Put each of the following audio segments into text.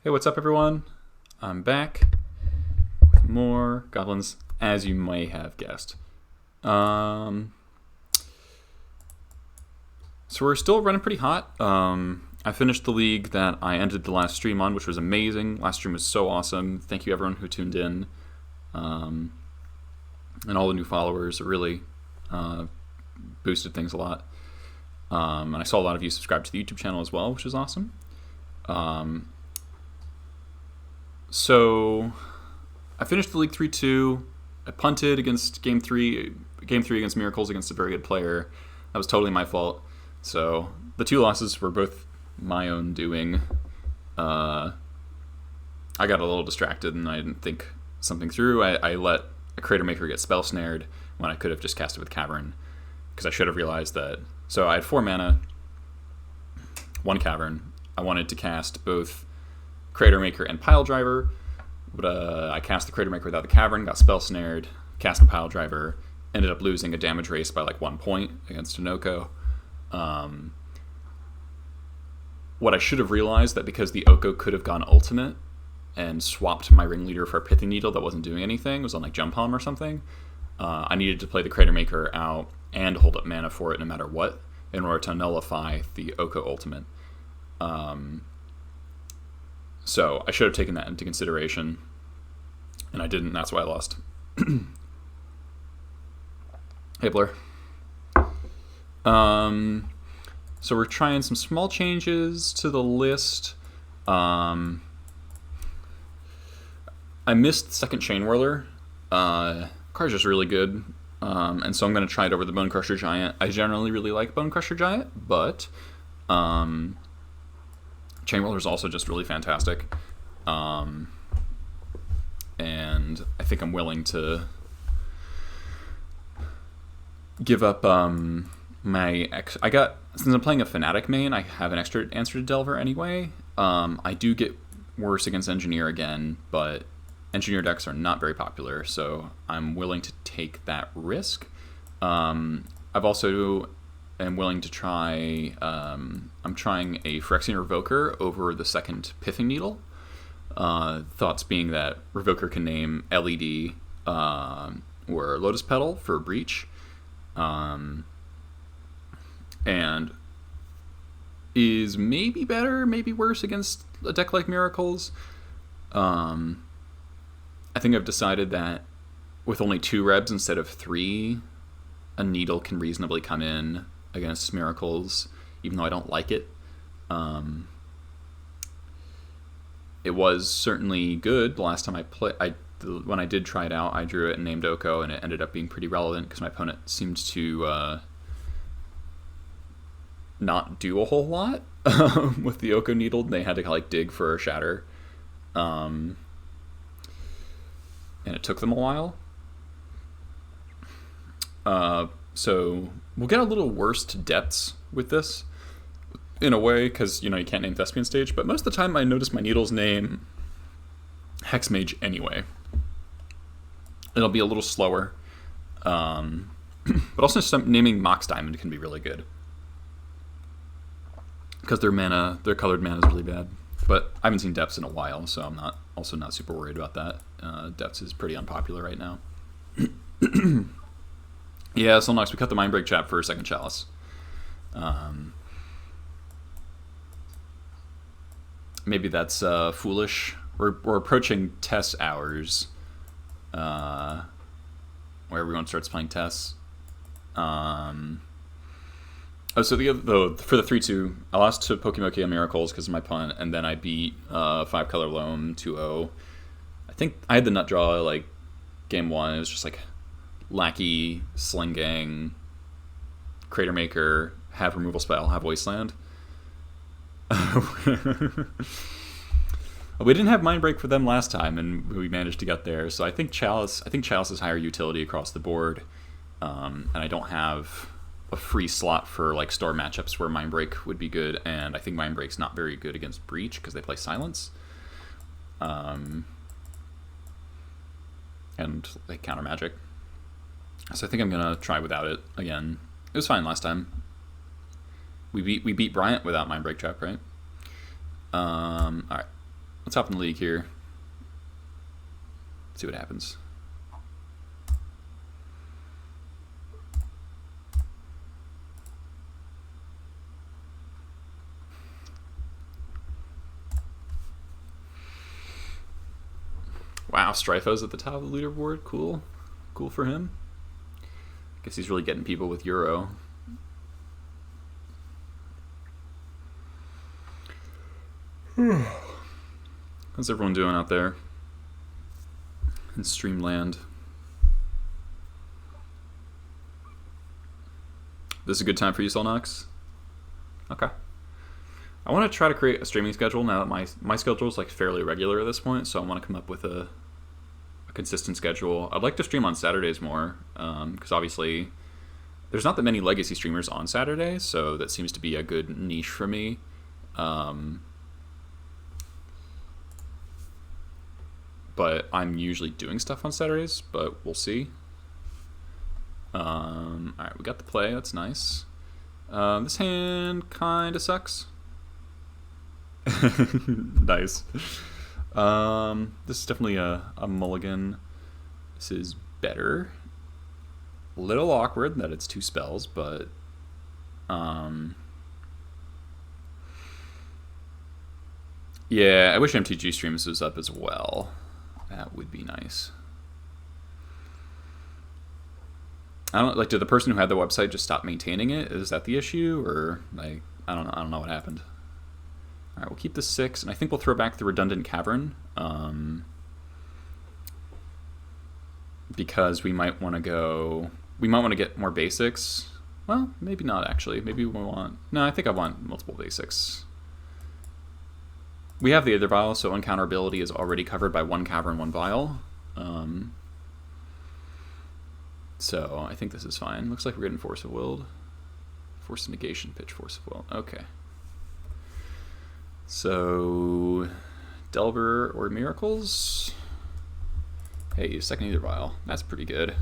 Hey, what's up, everyone? I'm back with more Goblins, as you may have guessed. So we're still running pretty hot. I finished the league that I ended the last stream on, which was amazing. Last stream was so awesome. Thank you, everyone who tuned in, and all the new followers. It really boosted things a lot. And I saw a lot of you subscribe to the YouTube channel as well, which is awesome. So I finished the league 3-2. I punted against game three against Miracles against a very good player. That was totally my fault. So the two losses were both my own doing. I got a little distracted and I didn't think something through. I let a Crater Maker get spell snared when I could have just cast it with Cavern, because I should have realized that. So I had 4 mana, 1 Cavern. I wanted to cast both Crater Maker and Pile Driver, but I cast the Crater Maker without the Cavern, got spell snared, cast a Pile Driver, ended up losing a damage race by like 1 point against an Oko. What I should have realized, that because the Oko could have gone ultimate and swapped my Ringleader for a Pithing Needle that wasn't doing anything, it was on like Jump Home or something, I needed to play the Crater Maker out and hold up mana for it no matter what in order to nullify the Oko ultimate. So I should have taken that into consideration, and I didn't. That's why I lost. Hey, Blur. So we're trying some small changes to the list. I missed second Chain Whirler. Card's just really good, and so I'm going to try it over the Bone Crusher Giant. I generally really like Bone Crusher Giant, but Chain Whirler is also just really fantastic, and I think I'm willing to give up since I'm playing a Fnatic main, I have an extra answer to Delver anyway. I do get worse against Engineer again, but Engineer decks are not very popular, so I'm willing to take that risk. I've also am willing to try, I'm trying a Phyrexian Revoker over the second Pithing Needle. Thoughts being that Revoker can name LED or Lotus Petal for Breach, and is maybe better, maybe worse against a deck like Miracles. I think I've decided that with only 2 Rebs instead of 3, a Needle can reasonably come in against Miracles, even though I don't like it. It was certainly good the last time I played. When I did try it out, I drew it and named Oko, and it ended up being pretty relevant because my opponent seemed to not do a whole lot with the Oko Needle. They had to like dig for a Shatter, and it took them a while. So we'll get a little worse to depths with this, in a way, because you can't name Thespian Stage, but most of the time I notice my Needles name Hexmage anyway. It'll be a little slower, but also naming Mox Diamond can be really good, because their colored mana is really bad. But I haven't seen Depths in a while, so I'm not super worried about that. Depths is pretty unpopular right now. Yeah, Solnox, we cut the Mindbreak Trap for a second Chalice. Maybe that's foolish. We're approaching Tess hours, where everyone starts playing Tess. So for the 3-2, I lost to Pokimoki and Miracles because of my punt, and then I beat 5-color Loam 2-0. I think I had the nut draw like game 1. It was just like Lackey, Sling Gang, Crater Maker, have Removal Spell, have Wasteland. We didn't have Mindbreak for them last time, and we managed to get there. So I think Chalice is higher utility across the board, and I don't have a free slot for like store matchups where Mindbreak would be good, and I think Mindbreak's not very good against Breach because they play Silence, and they counter Magic. So I think I'm gonna try without it again. It was fine last time. We beat Bryant without Mindbreak Trap, right? All right. Let's hop in the league here. See what happens. Wow, Stryfo's at the top of the leaderboard. Cool. Cool for him. Guess he's really getting people with Euro. How's everyone doing out there in Streamland? This is a good time for you, Solnox? Okay. I want to try to create a streaming schedule now that my schedule is like fairly regular at this point, so I want to come up with a consistent schedule. I'd like to stream on Saturdays more, because obviously there's not that many legacy streamers on Saturdays, so that seems to be a good niche for me. But I'm usually doing stuff on Saturdays, but we'll see. Alright, we got the play, that's nice. This hand kind of sucks. Nice. This is definitely a mulligan. This is better. A little awkward that it's 2 spells, but yeah, I wish MTG Streams was up as well. That would be nice. I don't like. Did the person who had the website just stop maintaining it? Is that the issue, or like I don't know. I don't know what happened. All right, we'll keep the 6, and I think we'll throw back the redundant cavern, because we might want to go. We might want to get more basics. Well, maybe not actually. Maybe we want. No, I think I want multiple basics. We have the other vial, so uncounterability is already covered by 1 cavern, 1 vial. So I think this is fine. Looks like we're getting Force of Will. Force of Negation, pitch, Force of Will. Okay. So Delver or Miracles. Hey, second Ether Vial. That's pretty good.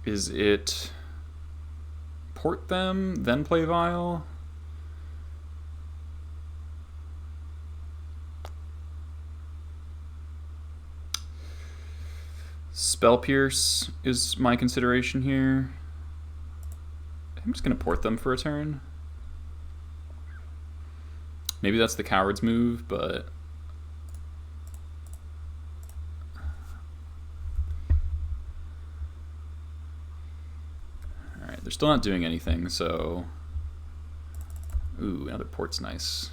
Is it port them, then play Vial? Spell Pierce is my consideration here. I'm just going to port them for a turn. Maybe that's the coward's move, but alright, they're still not doing anything, so ooh, another port's nice.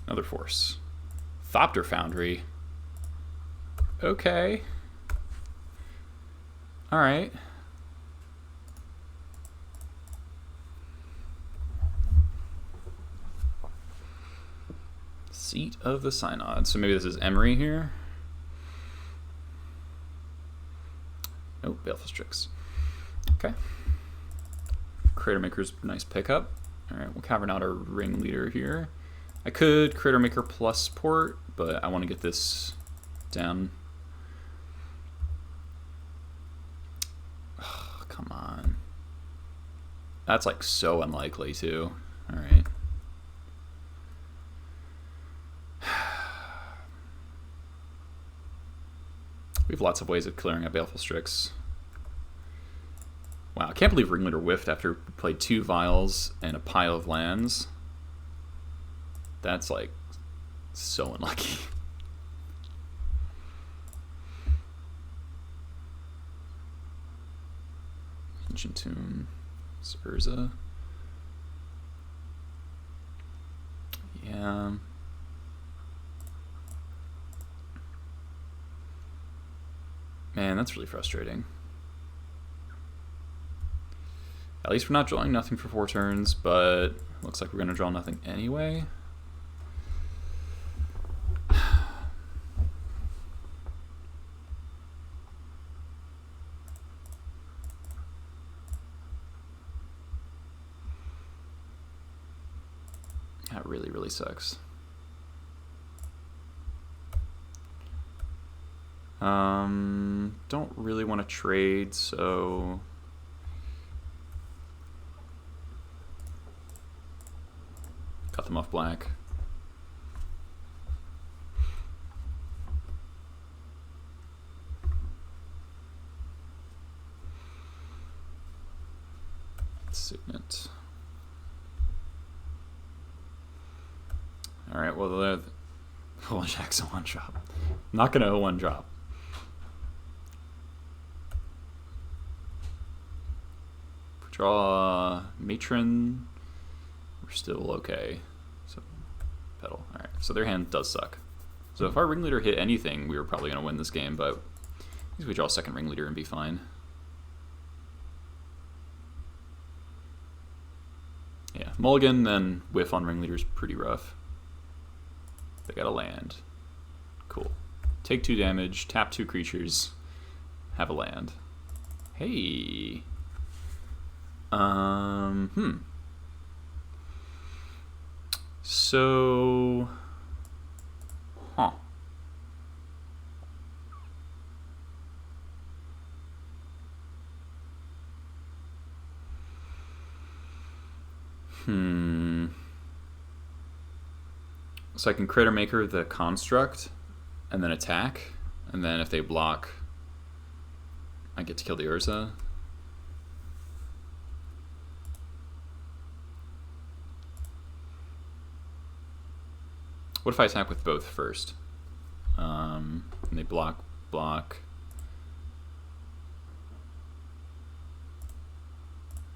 Another force. Thopter Foundry. Okay. Alright. Seat of the Synod. So maybe this is Emery here. Oh, Baleful Strix. Okay. Crater Maker's nice pickup. Alright, we'll cavern out our ringleader here. I could Crater Maker plus port, but I want to get this down. Oh, come on. That's like so unlikely too. Alright. We have lots of ways of clearing up Baleful Strix. Wow, I can't believe Ringleader whiffed after we played 2 vials and a pile of lands. That's like so unlucky. Ancient Tomb. It's Urza. Yeah. Man, that's really frustrating. At least we're not drawing nothing for 4 turns, but looks like we're going to draw nothing anyway. That really, really sucks. Don't really want to trade, so cut them off black. Signet. All right, well, the 0-1 jack's a 1 drop. I'm not gonna 0-1 drop. Draw matron. We're still okay. So pedal. All right. So their hand does suck. So if our ringleader hit anything, we were probably gonna win this game. But I guess we draw a second ringleader and be fine. Yeah, mulligan, then whiff on ringleader's pretty rough. They got a land. Cool. Take 2 damage, tap 2 creatures, have a land. Hey. So, huh. So I can critter maker the construct and then attack, and then if they block, I get to kill the Urza. What if I attack with both first? And they block. Alright,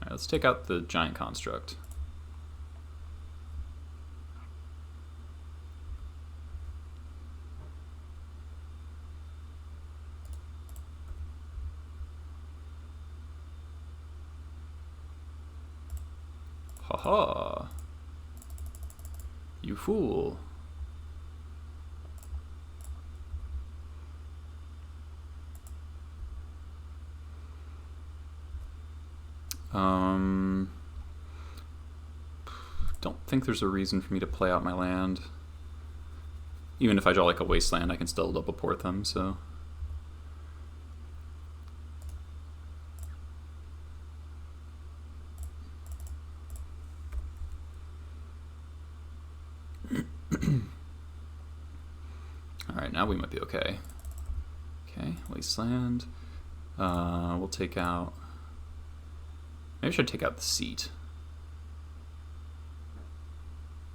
let's take out the giant construct. Haha. You fool. Don't think there's a reason for me to play out my land. Even if I draw like a wasteland, I can still double port them, so. Alright, now we might be okay. Okay, wasteland. We'll take out. Maybe I should take out the seat.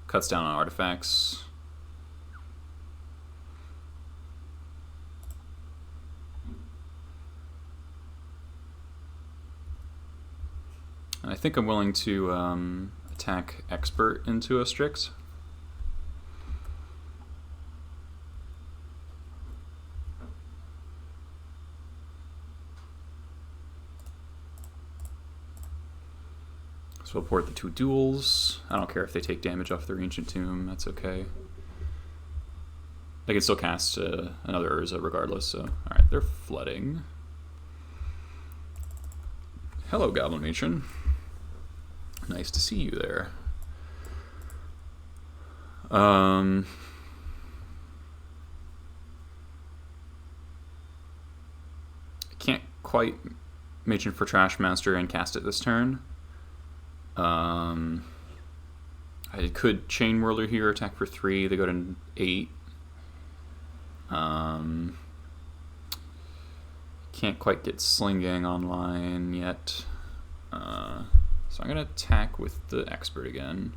Cuts down on artifacts. And I think I'm willing to attack Expert into a Strix. So we'll port the 2 duels. I don't care if they take damage off their Ancient Tomb, that's okay. They can still cast another Urza regardless, so. Alright, they're flooding. Hello, Goblin Matron. Nice to see you there. I can't quite Matron for Trash Master and cast it this turn. I could Chain Whirler here, attack for 3, they go to 8. Can't quite get Sling Gang online yet. So I'm going to attack with the Expert again.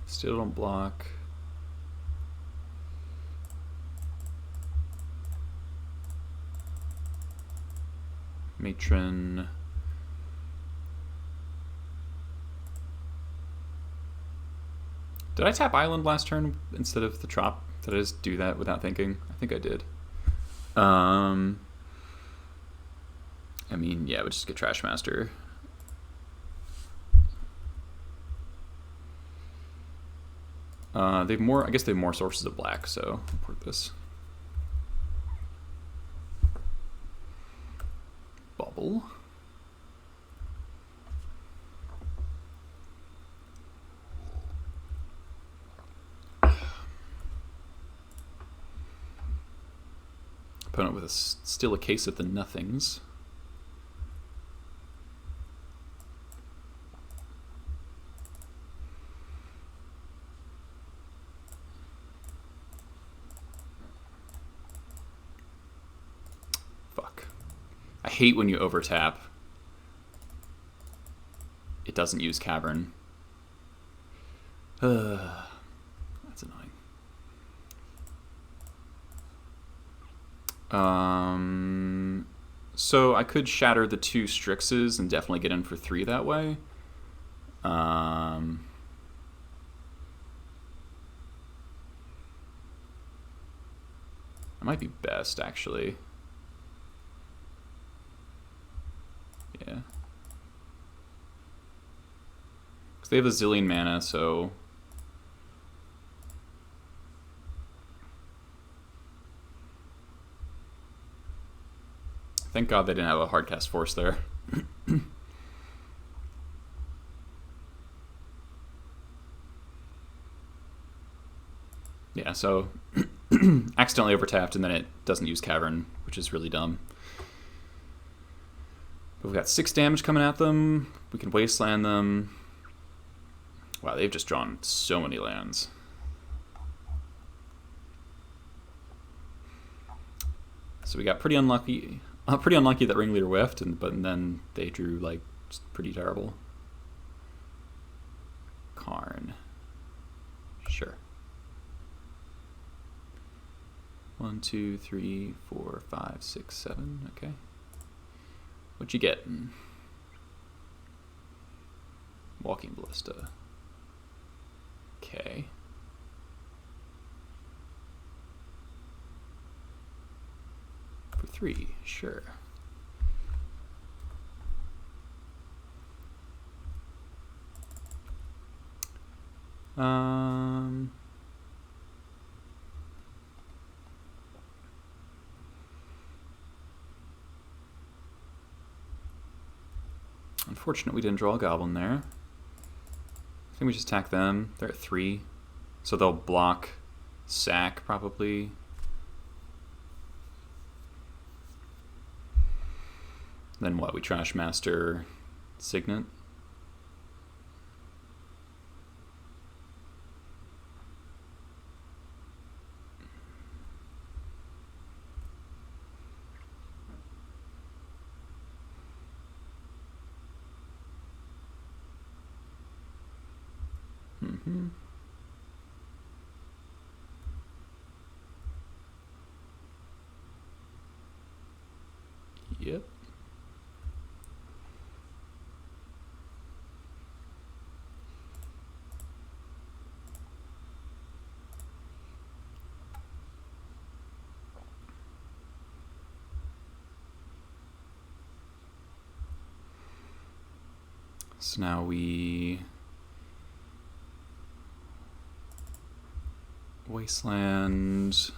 Still don't block. Matron. Did I tap Island last turn instead of the Trop Did I just do that without thinking? I think I did. I mean, yeah, we just get Trash Master. They have more. I guess they have more sources of black, so import this. Bubble. Opponent with still a case of the nothings. Fuck. I hate when you overtap. It doesn't use Cavern. That's annoying. So I could shatter the 2 Strixes and definitely get in for 3 that way. That might be best, actually. Yeah. Because they have a zillion mana, so... Thank God they didn't have a hardcast force there. Yeah, so accidentally overtapped and then it doesn't use Cavern, which is really dumb. But we've got 6 damage coming at them. We can wasteland them. Wow, they've just drawn so many lands. So we got pretty unlucky. Pretty unlucky that Ringleader whiffed, but then they drew like just pretty terrible. Karn. Sure. 1, 2, 3, 4, 5, 6, 7. Okay. What'd you get? Walking Ballista. Okay. For 3, sure. Unfortunate we didn't draw a Goblin there. I think we just attack them. They're at 3. So they'll block sack, probably. Then what? We Trash Master Signet. Yep. So now we Wasteland.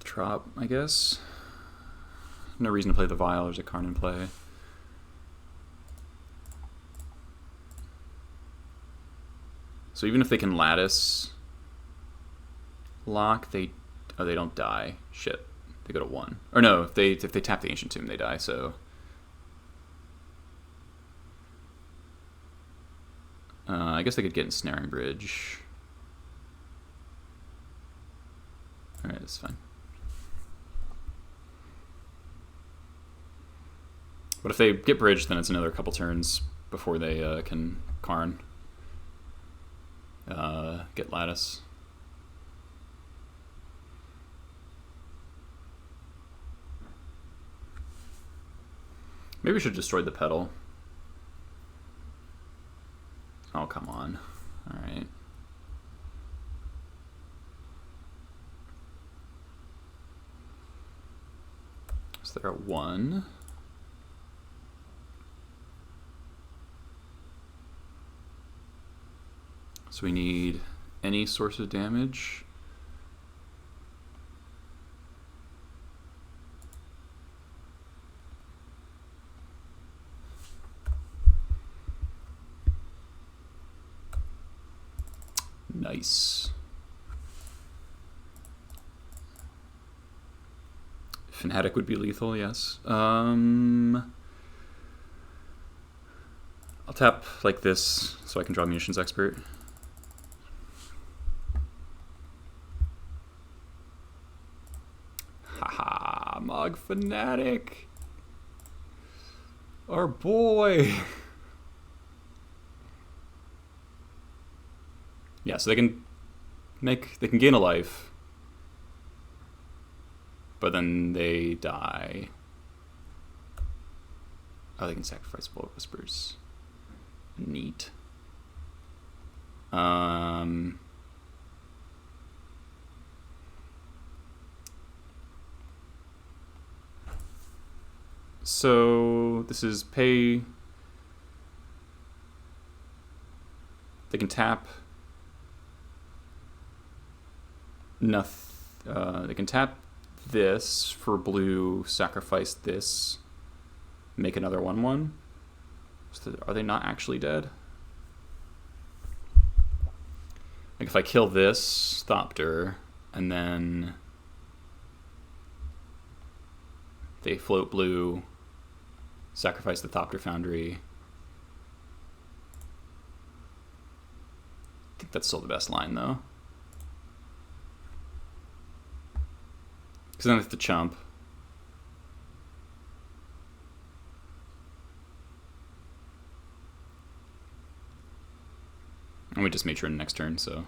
Trop, I guess. No reason to play the Vial. There's a Karn in play. So even if they can Lattice lock, they don't die. Shit, they go to 1. Or no, if they tap the Ancient Tomb, they die. So I guess they could get Ensnaring Bridge. All right, that's fine. But if they get bridged, then it's another couple turns before they can Karn. Get Lattice. Maybe we should destroy the Petal. So they're at 1. So we need any source of damage. Nice. Fanatic would be lethal, yes. I'll tap like this so I can draw Munitions Expert. Haha, Mog Fanatic. Our boy. Yeah, so they can gain a life, but then they die. Oh, they can sacrifice Bullet Whispers. Neat. So this is pay. They can tap. They can tap this for blue, sacrifice this, make another 1/1. So are they not actually dead? Like if I kill this Thopter and then they float blue, sacrifice the Thopter Foundry. I think that's still the best line though. Because then I have to chump. And we just Matron next turn, so.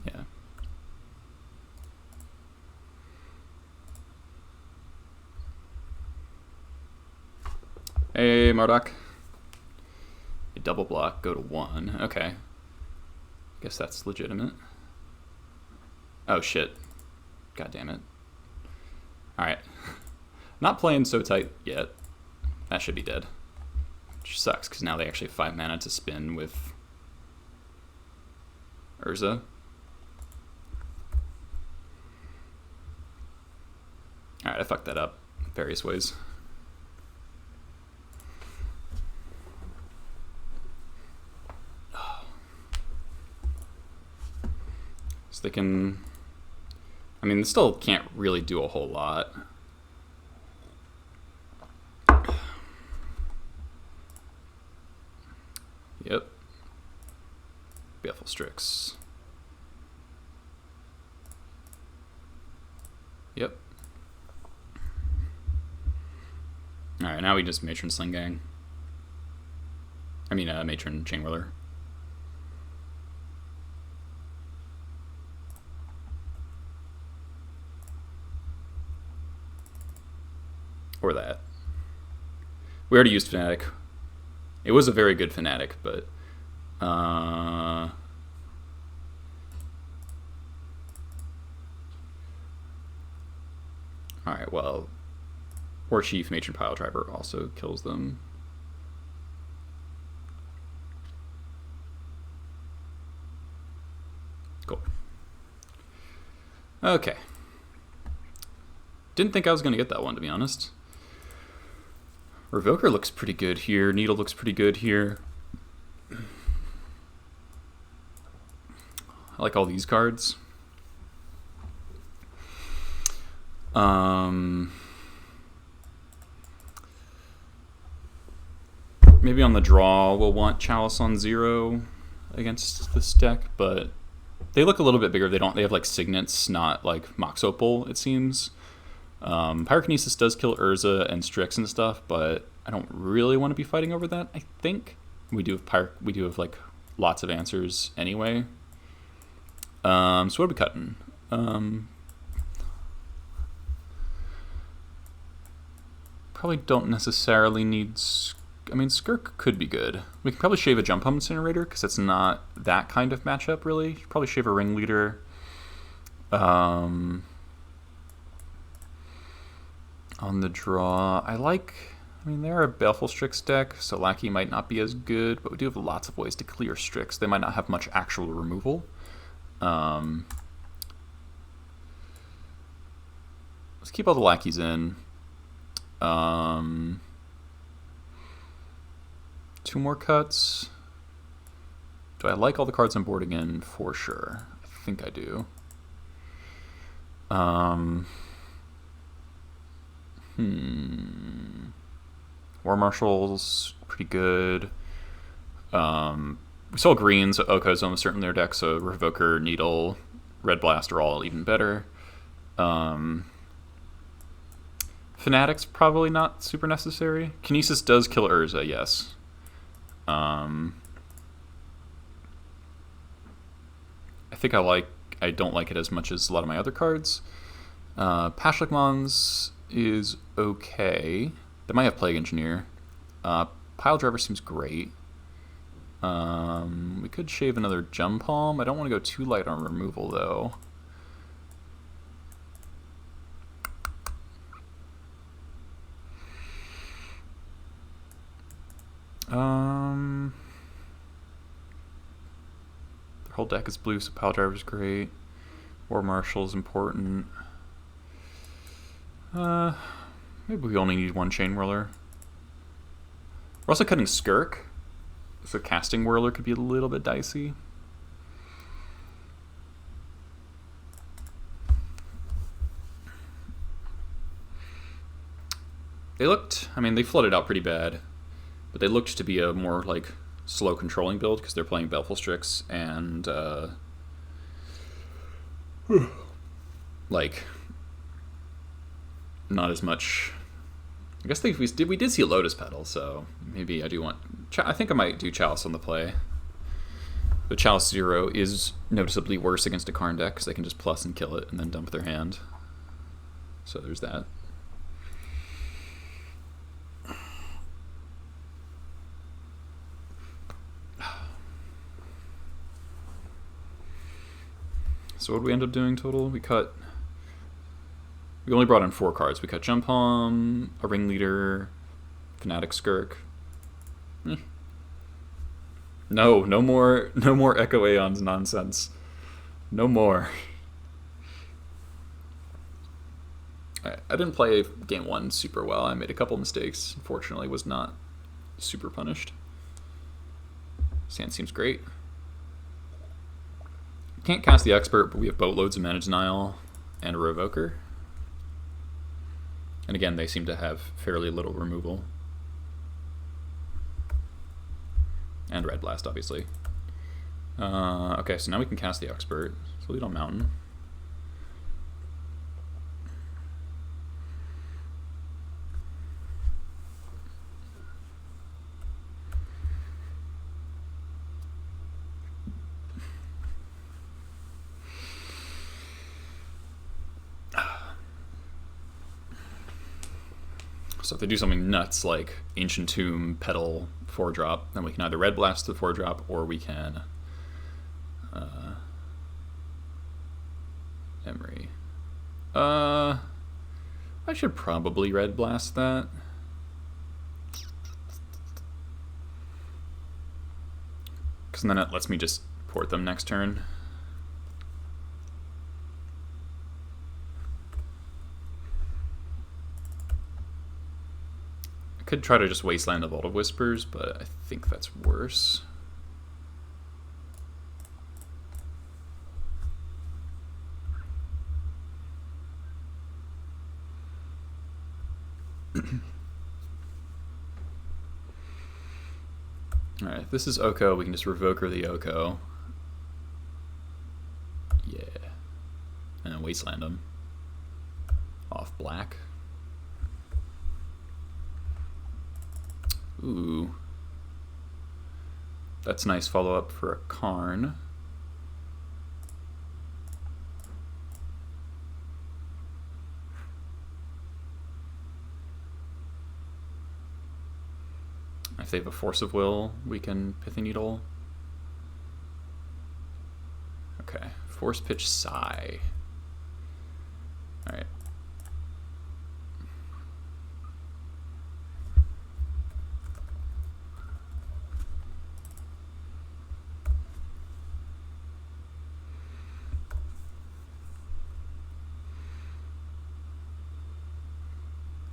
Yeah. Hey, Marduk. A double block, go to 1. Okay. Guess that's legitimate. Oh, shit. God damn it. Alright. Not playing so tight yet. That should be dead. Which sucks, because now they actually have 5 mana to spin with Urza. Alright, I fucked that up various ways. So they can, I mean, they still can't really do a whole lot. Yep. Baleful Strix. Yep. Alright, now we just Matron Sling Gang. I mean, Matron Chainwhirler. Or that. We already used Fnatic. It was a very good Fnatic, but alright, well, War Chief Matron Piledriver also kills them. Cool. Okay. Didn't think I was going to get that one, to be honest. Revoker looks pretty good here. Needle looks pretty good here. I like all these cards. Maybe on the draw we'll want Chalice on 0 against this deck, but they look a little bit bigger. They have like Signets, not like Mox Opal, it seems. Pyrokinesis does kill Urza and Strix and stuff, but I don't really want to be fighting over that. I think we do have like lots of answers anyway. So what are we cutting? Probably don't necessarily need... I mean, Skirk could be good. We could probably shave a Jump Home Incinerator, because it's not that kind of matchup, really. Probably shave a Ringleader. On the draw, I mean, they're a Baleful Strix deck, so Lackey might not be as good, but we do have lots of ways to clear Strix. They might not have much actual removal. Let's keep all the Lackeys in. 2 more cuts. Do I like all the cards I'm boarding in? For sure. I think I do. War Marshal's pretty good. We saw green, so Oko's almost certainly their deck, so Revoker, Needle, Red Blast are all even better. Fanatic's probably not super necessary. Kinesis does kill Urza, yes. I think I don't like it as much as a lot of my other cards. Pashlikmons is okay. They might have Plague Engineer. Pile Driver seems great. We could shave another Jump Palm. I don't want to go too light on removal, though. Their whole deck is blue, so Pile Driver's great. War Marshal's important. Maybe we only need 1 Chain Whirler. We're also cutting Skirk, so casting Whirler could be a little bit dicey. They flooded out pretty bad, but they looked to be a more like slow controlling build because they're playing Baleful Strix and like not as much. I guess we did see a Lotus Petal, so maybe I do want. I think I might do Chalice on the play. The Chalice 0 is noticeably worse against a Karn deck because they can just plus and kill it and then dump their hand. So there's that. So what did we end up doing total? We only brought in 4 cards. We cut Jump Home, a Ringleader, Fanatic Skirk. No more Echo Aeons nonsense. No more. I didn't play game 1 super well. I made a couple mistakes. Unfortunately, was not super punished. Sand seems great. Can't cast the Expert, but we have boatloads of Mana Denial and a Revoker. And again, they seem to have fairly little removal. And Red Blast, obviously. Okay, so now we can cast the Expert. So lead on Mountain. So if they do something nuts like Ancient Tomb, Petal, 4-drop, then we can either Red Blast the 4-drop or we can Emery. I should probably Red Blast that. Because then it lets me just port them next turn. Could try to just Wasteland the Vault of Whispers, but I think that's worse. Alright, if this is Oko, we can just Revoker the Oko. Yeah. And then Wasteland him. Off black. Ooh. That's a nice follow-up for a Karn. If they have a Force of Will, we can Pithy Needle. Okay, Force Pitch Psy. Alright.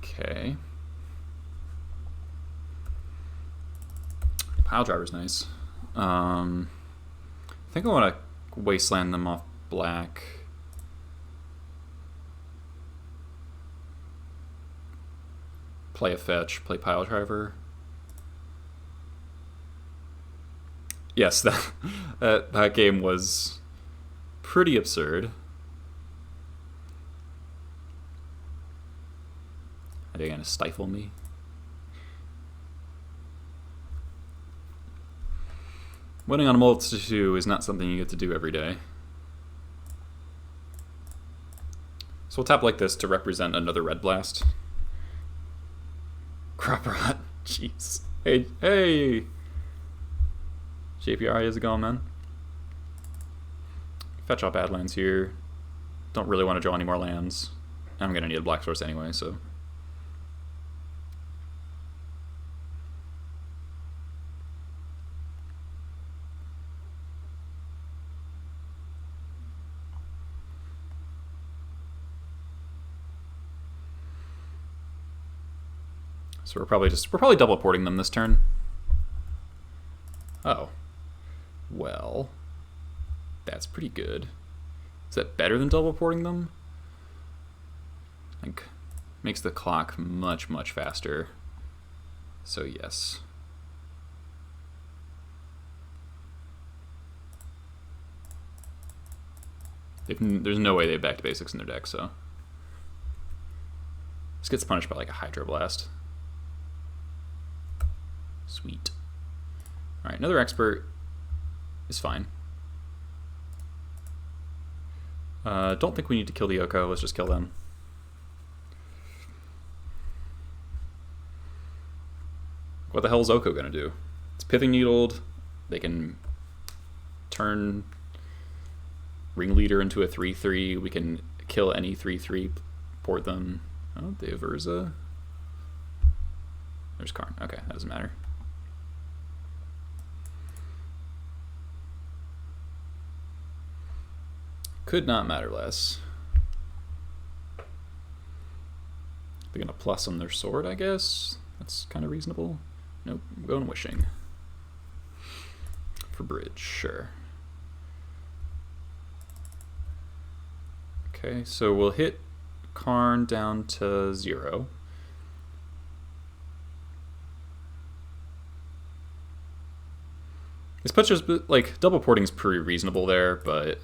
Okay. Pile Driver's nice. I think I want to Wasteland them off black. Play a fetch, play Pile Driver. Yes, that game was pretty absurd. Are they gonna stifle me? Winning on a multi-2 is not something you get to do every day. So we'll tap like this to represent another Red Blast. Crop Rot. Jeez. Hey! JPR, how's it going, man? Fetch out Badlands here. Don't really want to draw any more lands. I'm gonna need a black source anyway, so... So we're probably double porting them this turn. Oh. Well. That's pretty good. Is that better than double porting them? Like, makes the clock much, much faster. So yes. There's no way they have back to basics in their deck, so. This gets punished by like a Hydro Blast. Sweet. Alright, another Expert is fine. Don't think we need to kill the Oko, let's just kill them. What the hell is Oko gonna do? It's Pithing Needled, they can turn Ringleader into a 3/3, we can kill any 3/3, port them. Oh, they have Urza. There's Karn, okay, that doesn't matter. Could not matter less. They're gonna plus on their sword, I guess. That's kind of reasonable. Nope, I'm going Wishing. For bridge, sure. Okay, so we'll hit Karn down to 0. This puts us, like, double porting is pretty reasonable there, but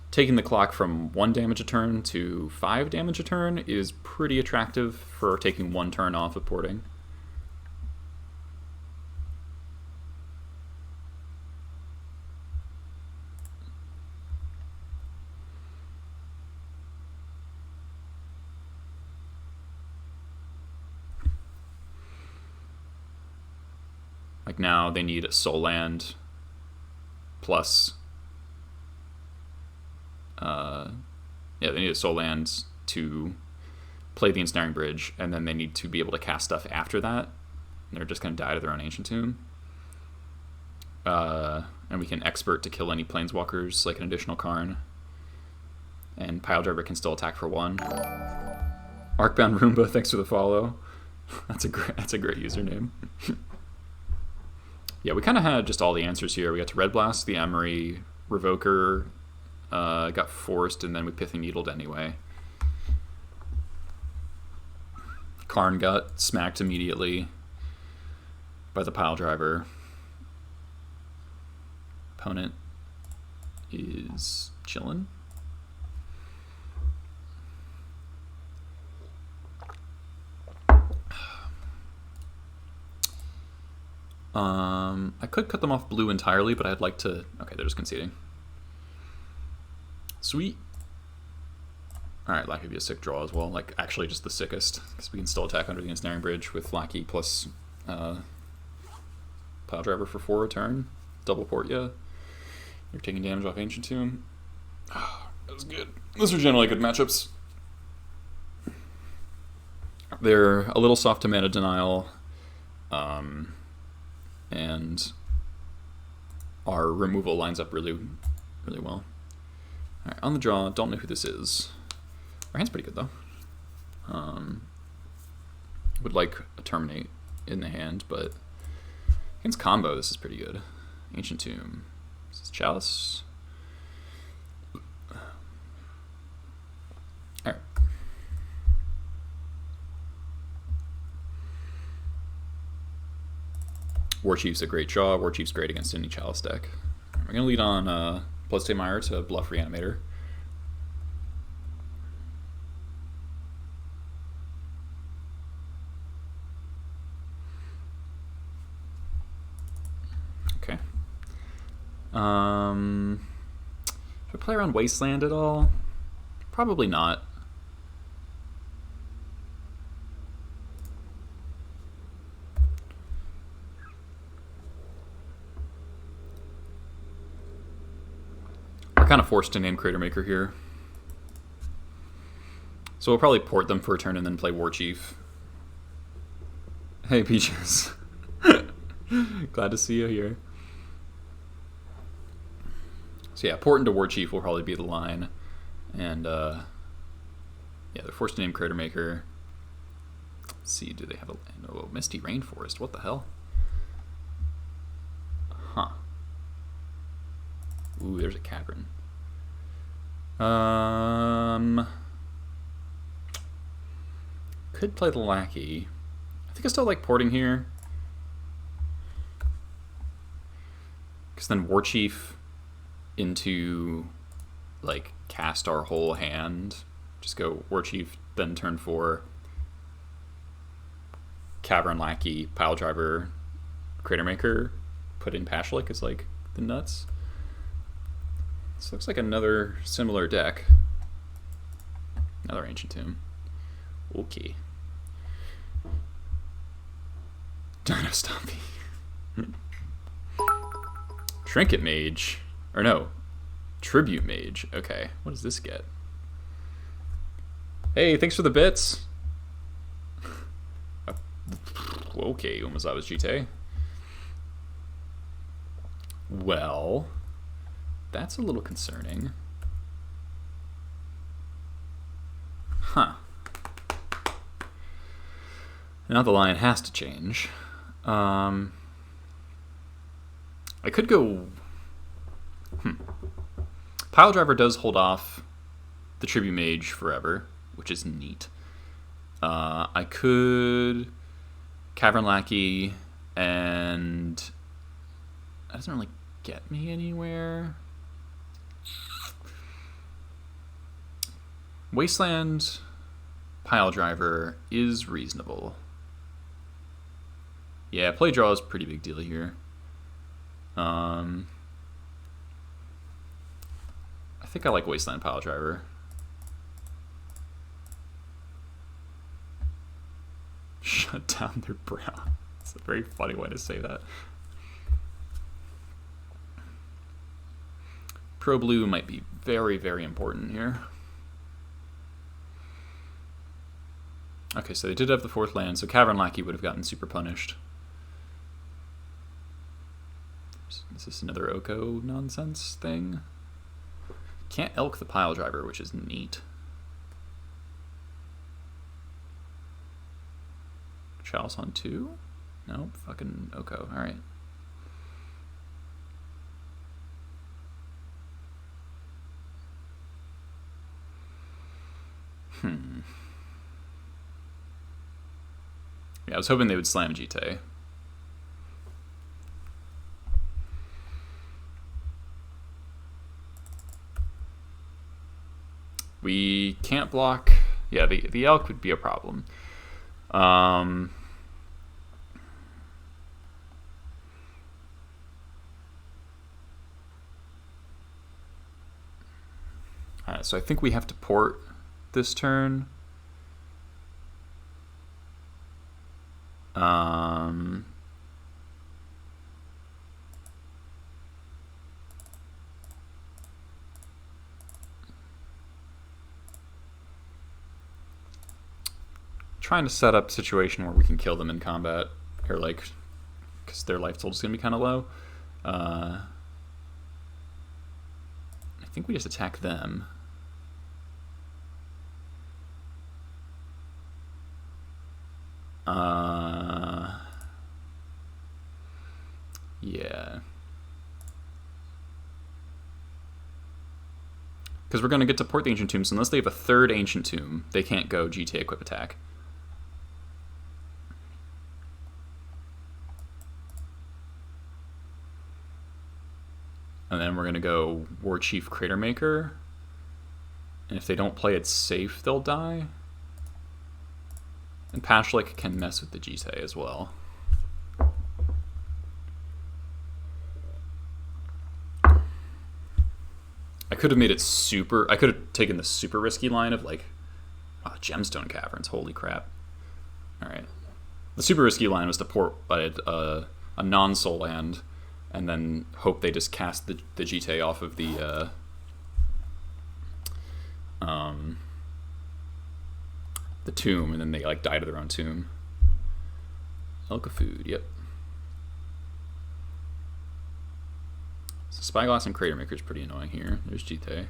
taking the clock from 1 damage a turn to 5 damage a turn is pretty attractive for taking 1 turn off of porting. Like now they need a Soul Land plus yeah, they need a Soul Land to play the Ensnaring Bridge, and then they need to be able to cast stuff after that. They're just going to die to their own Ancient Tomb. And we can Expert to kill any Planeswalkers, like an additional Karn. And Pile Driver can still attack for 1. Arcbound Roomba, thanks for the follow. That's a great username. Yeah, we kind of had just all the answers here. We got to Red Blast, the Emery, Revoker, got forced, and then we Pithing Needled anyway. Karn got smacked immediately by the Pile Driver. Opponent is chillin'. I could cut them off blue entirely, but I'd like to... Okay, they're just conceding. Sweet. Alright, Lackey would be a sick draw as well. Like, actually just the sickest, because we can still attack under the Ensnaring Bridge with Lackey plus Pile Driver for 4 a turn. Double port ya. You're taking damage off Ancient Tomb. Oh, that was good. Those are generally good matchups. They're a little soft to mana denial, and our removal lines up really, really well. Alright, on the draw, don't know who this is. Our hand's pretty good though. Would like a Terminate in the hand, but against combo, this is pretty good. Ancient Tomb. This is Chalice. Alright. Warchief's a great draw. Warchief's great against any Chalice deck. We're going to lead on Bloodstained Mire to bluff Reanimator. Okay. Should I play around Wasteland at all? Probably not. We're kind of forced to name Crater Maker here. So we'll probably port them for a turn and then play Warchief. Hey, Peaches. Glad to see you here. So yeah, port into Warchief will probably be the line. And yeah, they're forced to name Crater Maker. Let's see, do they have a oh, Misty Rainforest? What the hell? Huh. Ooh, there's a Cavern. Could play the Lackey. I think I still like porting here. Because then Warchief into, like, cast our whole hand. Just go Warchief, then turn 4. Cavern, Lackey, Pile Driver, Crater Maker. Put in Pashlik is, like, the nuts. This looks like another similar deck. Another Ancient Tomb. Okay. Dino Stompy. Trinket Mage. Or no. Tribute Mage. Okay. What does this get? Hey, thanks for the bits. Okay, Umazawa's GT. Well, that's a little concerning. Huh. Now the line has to change. I could go... Pile Driver does hold off the Tribute Mage forever, which is neat. I could Cavern Lackey, and that doesn't really get me anywhere. Wasteland Pile Driver is reasonable. Yeah, play draw is a pretty big deal here. I think I like Wasteland Pile Driver. Shut down their brow. It's a very funny way to say that. Pro Blue might be very, very important here. Okay, so they did have the 4th land, so Cavern Lackey would have gotten super punished. Is this another Oko Nonsense thing? Can't elk the Pile Driver, which is neat. Chalice on 2? Nope, fucking Oko. Alright. Yeah, I was hoping they would slam GT. We can't block... Yeah, the elk would be a problem. So I think we have to port this turn. Trying to set up a situation where we can kill them in combat, or like, because their life total is going to be kind of low. I think we just attack them. Yeah. Because we're going to get to port the Ancient Tombs. Unless they have a third Ancient Tomb, they can't go GTA Equip Attack. And then we're going to go War Chief Crater Maker. And if they don't play it safe, they'll die. And Pashlik can mess with the GTA as well. I could have made it super... I could have taken the super risky line of like... Wow, Gemstone Caverns, holy crap. Alright. The super risky line was to port a non-soul land and then hope they just cast the GTA off of the tomb, and then they like die to their own tomb. Elka Food, yep. So Spyglass and Crater Maker is pretty annoying here. There's GTA.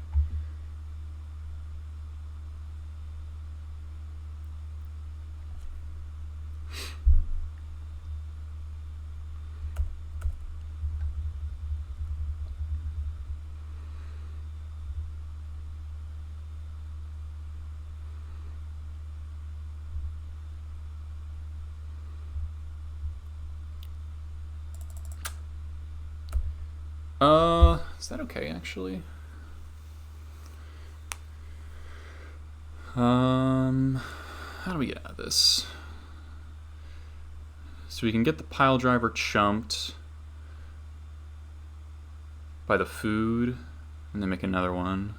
Is that okay, actually? How do we get out of this? So we can get the pile driver chumped by the food, and then make another one.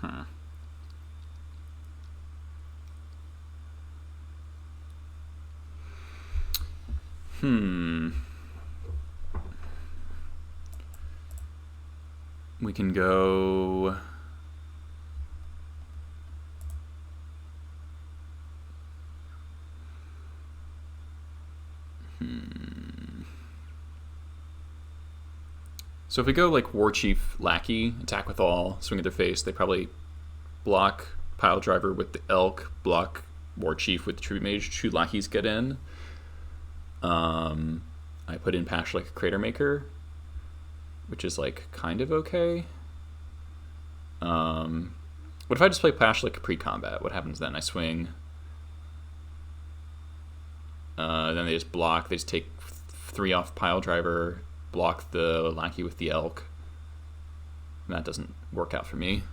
Huh. We can go... So if we go like War Chief Lackey, attack with all, swing at their face, they probably block Pile Driver with the Elk, block War Chief with the Tribute Mage, shoot Lackeys, get in. I put in Pashlik Crater Maker, which is like kind of okay. What if I just play Pashlik pre-combat? What happens then? I swing. Then they just block. They just take 3 off Pile Driver, block the Lackey with the Elk. And that doesn't work out for me.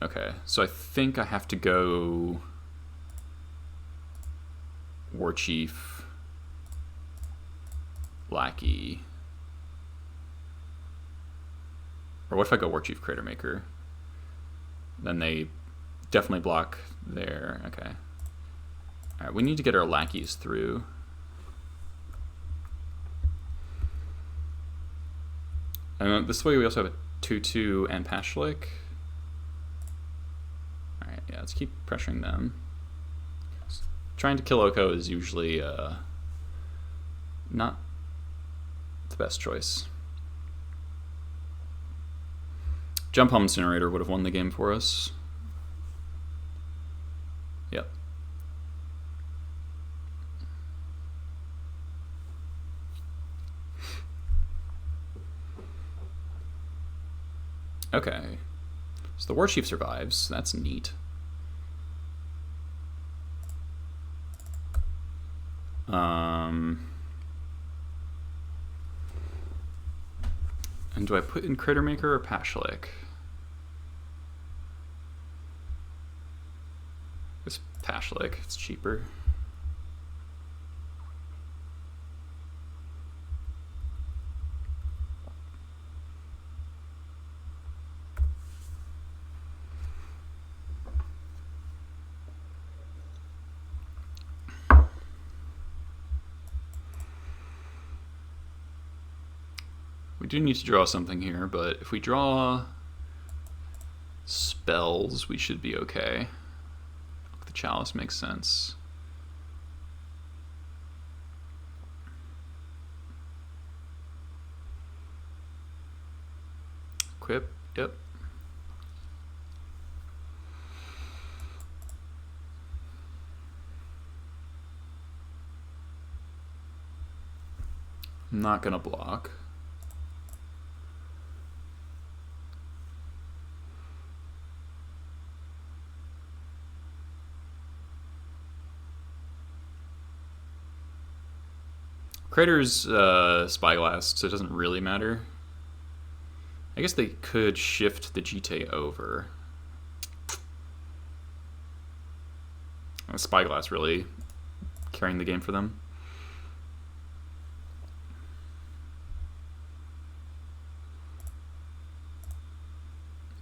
Okay, so I think I have to go War Chief, Lackey. Or what if I go War Chief Crater Maker? Then they definitely block there. Okay. Alright, we need to get our Lackeys through. And this way we also have a 2-2 and Pashlik. Alright, yeah, let's keep pressuring them. Trying to kill Oko is usually not the best choice. Jump Home Incinerator would have won the game for us. Yep. Okay. So the War Chief survives. That's neat. And do I put in Crater Maker or Pashlik? It's Pashlik, it's cheaper. We do need to draw something here, but if we draw spells, we should be okay. The Chalice makes sense. Equip, yep. I'm not gonna block. Crater's Spyglass, so it doesn't really matter. I guess they could shift the GT over. Spyglass really carrying the game for them.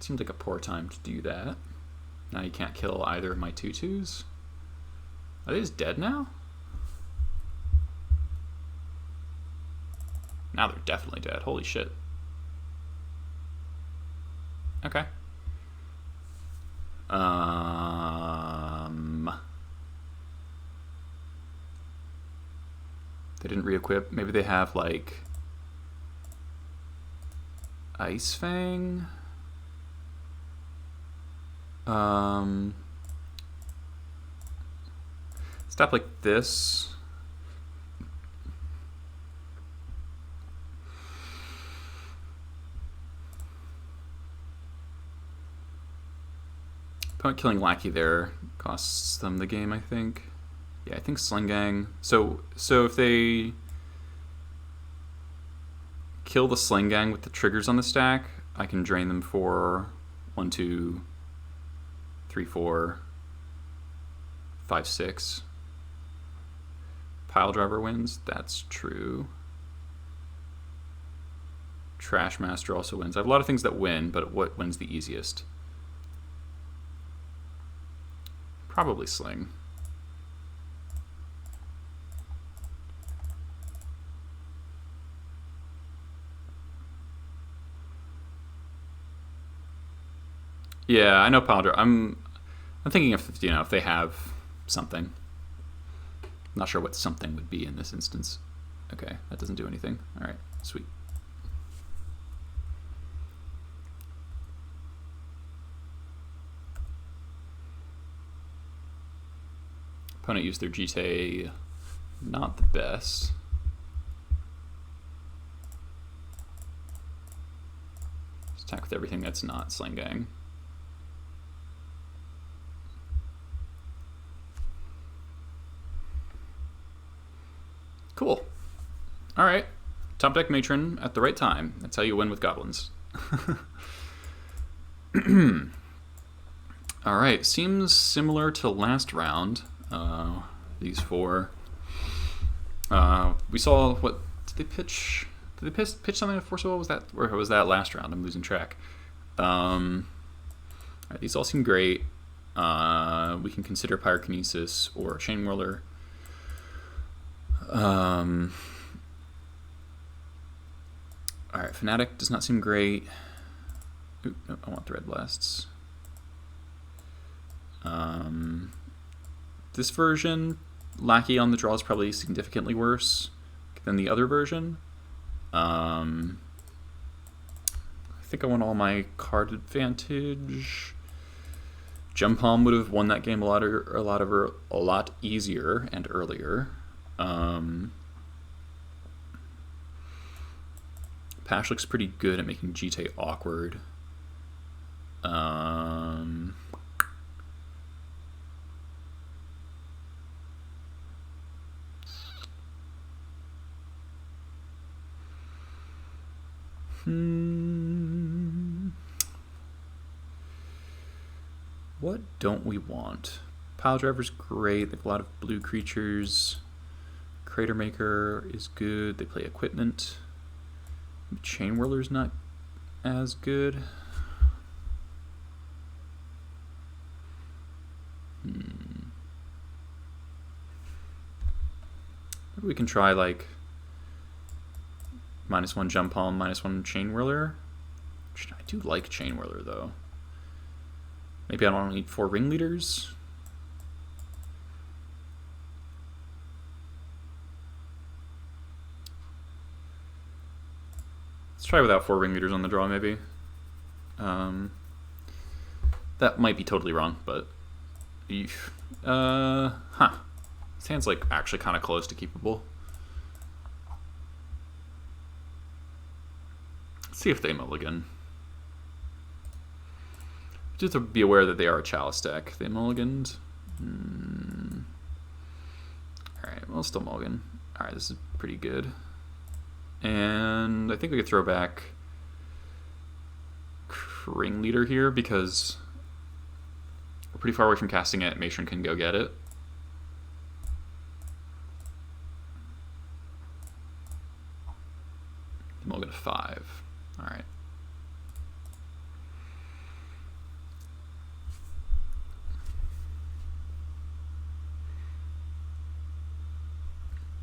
Seems like a poor time to do that. Now you can't kill either of my 2/2s. Are they just dead now? Now they're definitely dead. Holy shit. Okay. They didn't re-equip. Maybe they have like Ice Fang. Step like this. Opponent killing Lackey there costs them the game, I think. Yeah, I think Sling Gang. So if they kill the Sling Gang with the triggers on the stack, I can drain them for 1, 2, 3, 4, 5, 6. Pile Driver wins. That's true. Trash Master also wins. I have a lot of things that win, but what wins the easiest? Probably Sling. Yeah, I know Pile Driver. I'm thinking if if they have something. Not sure what something would be in this instance. Okay, that doesn't do anything. All right, sweet. Opponent used their GT, not the best. Just attack with everything that's not Sling Gang. Cool. All right. Top deck Matron at the right time. That's how you win with Goblins. All right. Seems similar to last round. These four. We saw what did they pitch? Did they pitch something at Force of Will? Was that, or was that last round? I'm losing track. All right, these all seem great. We can consider Pyrokinesis or Chain Whirler. All right, Fnatic does not seem great. Oop, no, I want Thread Blasts. This version, Lackey on the draw is probably significantly worse than the other version. I think I want all my card advantage. Gem Palm would have won that game a lot easier and earlier. Pash looks pretty good at making GT awkward. What don't we want? Pile Driver's great. They have a lot of blue creatures. Crater Maker is good. They play equipment. Chain Whirler's not as good. Maybe we can try like -1 jump palm, -1 chain whirler. I do like chain whirler though. Maybe I don't want to need 4 ringleaders. Let's try without 4 ringleaders on the draw, maybe. That might be totally wrong, but... This hand's like actually kind of close to keepable. Let's see if they mulligan. Just to be aware that they are a chalice deck. They mulliganed. Alright, we'll still mulligan. Alright, this is pretty good. And I think we could throw back Ringleader here because we're pretty far away from casting it. Matron can go get it. Mulligan to 5. Alright.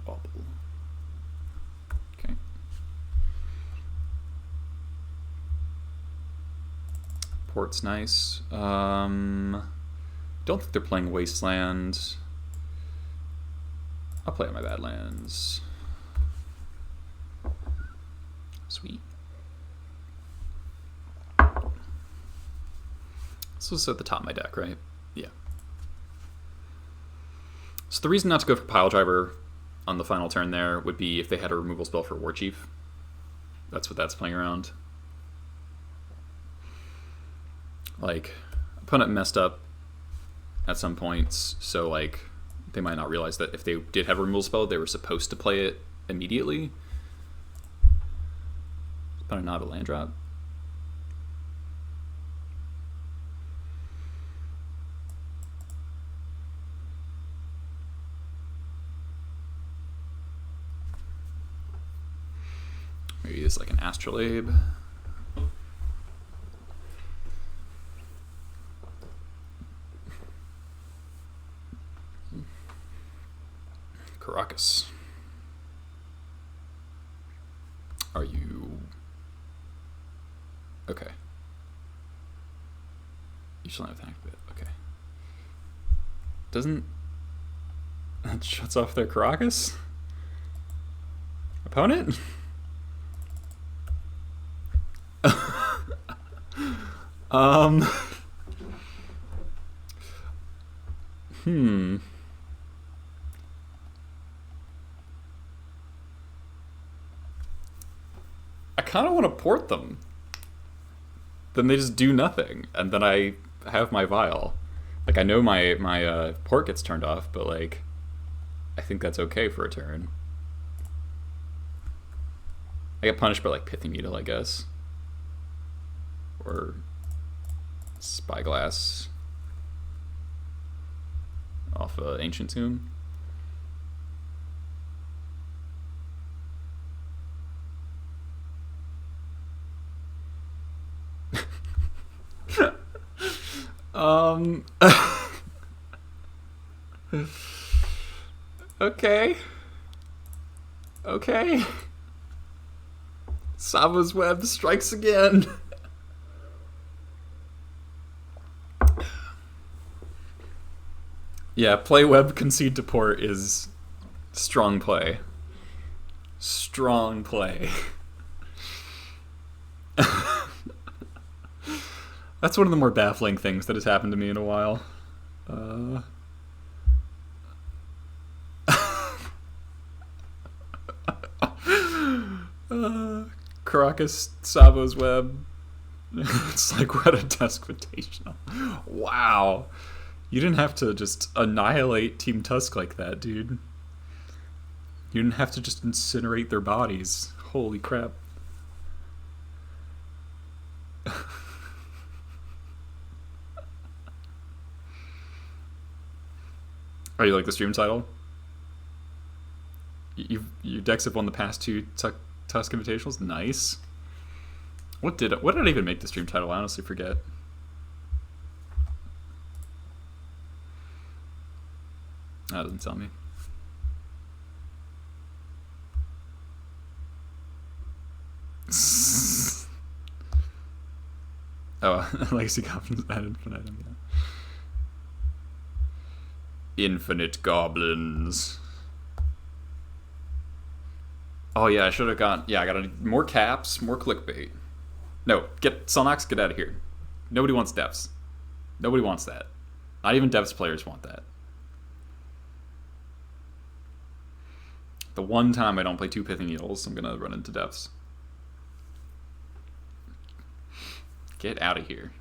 Bobble. Okay. Port's nice. Don't think they're playing Wasteland. I'll play on my Badlands. Sweet. This was at the top of my deck, right? Yeah. So the reason not to go for Pile Driver on the final turn there would be if they had a removal spell for War Chief. That's what that's playing around. Like, opponent messed up at some points, so like they might not realize that if they did have a removal spell, they were supposed to play it immediately. But not a land drop. Maybe it's like an Astrolabe. Caracas. Are you... Okay. You shall not attack bit. Okay. Doesn't... That shuts off their Caracas? Opponent? I kind of want to port them. Then they just do nothing, and then I have my Vial. Like, I know my port gets turned off, but like, I think that's okay for a turn. I get punished by like Pithy Needle, I guess. Or Spyglass off Ancient Tomb. Okay. Okay. Sava's Web strikes again. Yeah, play web, concede to port is strong play. Strong play. That's one of the more baffling things that has happened to me in a while. Caracas, Savo's Web. It's like we're at a Tusk Invitational. Wow. You didn't have to just annihilate Team Tusk like that, dude. You didn't have to just incinerate their bodies. Holy crap. Oh, you like the stream title? Your decks have won the past 2 Tusk Invitationals? Nice. What did I even make the stream title? I honestly forget. That doesn't tell me. Oh, Legacy Goblins at infinitum, yeah. Infinite Goblins. Oh yeah, I should have got... Yeah, I got more caps, more clickbait. No, get Selnox, get out of here. Nobody wants devs. Nobody wants that. Not even devs players want that. The one time I don't play 2 Pithy Needles, I'm gonna run into devs. Get out of here.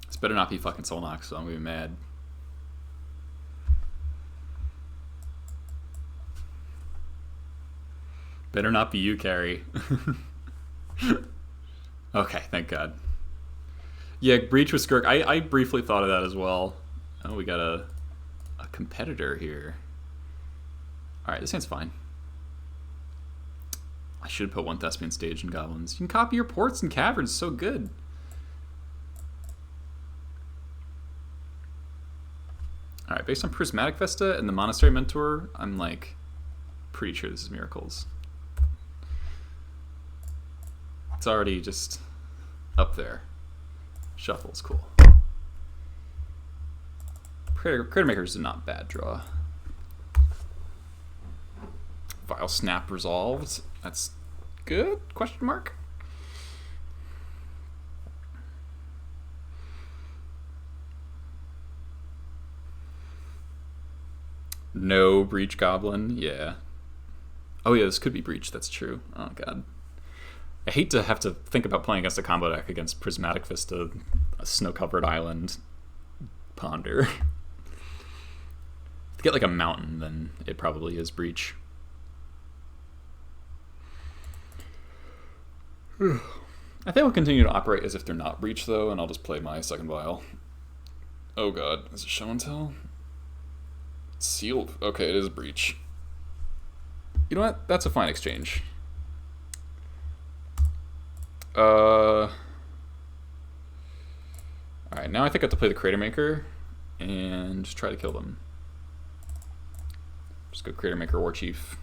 This better not be fucking Solnox, so I'm gonna be mad. Better not be you, Carrie. Okay, thank God. Yeah, Breach with Skirk. I briefly thought of that as well. Oh, we got a competitor here. Alright, this hand's fine. I should put 1 Thespian Stage in Goblins. You can copy your ports and caverns, so good. Alright, based on Prismatic Vesta and the Monastery Mentor, I'm like pretty sure this is Miracles. It's already just up there. Shuffle's cool. Crater Maker's a not bad draw. Vile Snap resolved. That's good? Question mark? No Breach Goblin. Yeah. Oh yeah, this could be Breach. That's true. Oh god. I hate to have to think about playing against a combo deck against Prismatic Vista, a snow-covered island, Ponder. To get like a mountain, then it probably is Breach. I think we'll continue to operate as if they're not Breach, though, and I'll just play my second vial. Oh god, is it Show and Tell? Sealed. Okay, it is Breach. You know what? That's a fine exchange. Alright, now I think I have to play the Crater Maker and just try to kill them. Just go Crater Maker, War Chief.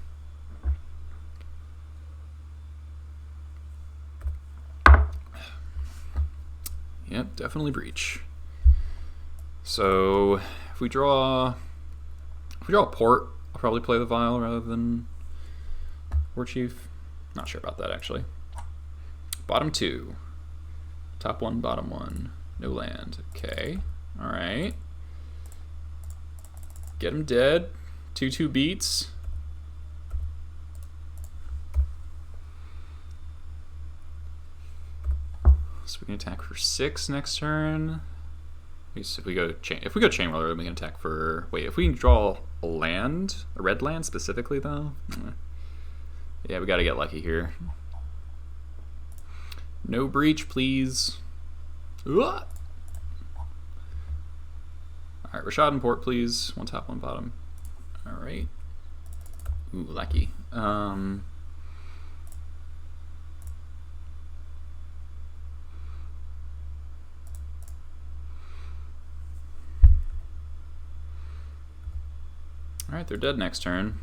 Yep, definitely Breach. So if we draw a port, I'll probably play the Vial rather than War Chief. Not sure about that actually. Bottom 2. Top 1, bottom 1. No land. Okay. Alright. Get him dead. 2/2 beats. So we can attack for 6 next turn. If we go chain roller, then we can attack for... Wait, if we can draw a land, a red land specifically though? Yeah, we gotta get lucky here. No Breach, please. Alright, Rashad and Port, please. 1 top, 1 bottom. Alright. Ooh, lucky. Alright, they're dead next turn.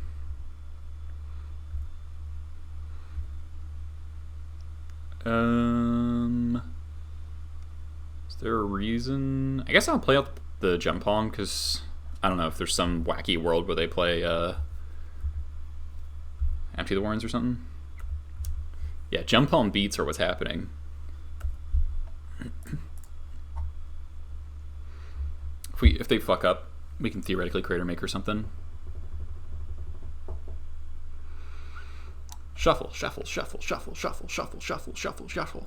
Is there a reason? I guess I'll play out the Jump Palm because I don't know if there's some wacky world where they play Empty the Warrens or something. Yeah, Jump Palm beats are what's happening. If they fuck up, we can theoretically Crater Maker something. Shuffle, shuffle, shuffle, shuffle, shuffle, shuffle, shuffle, shuffle, shuffle.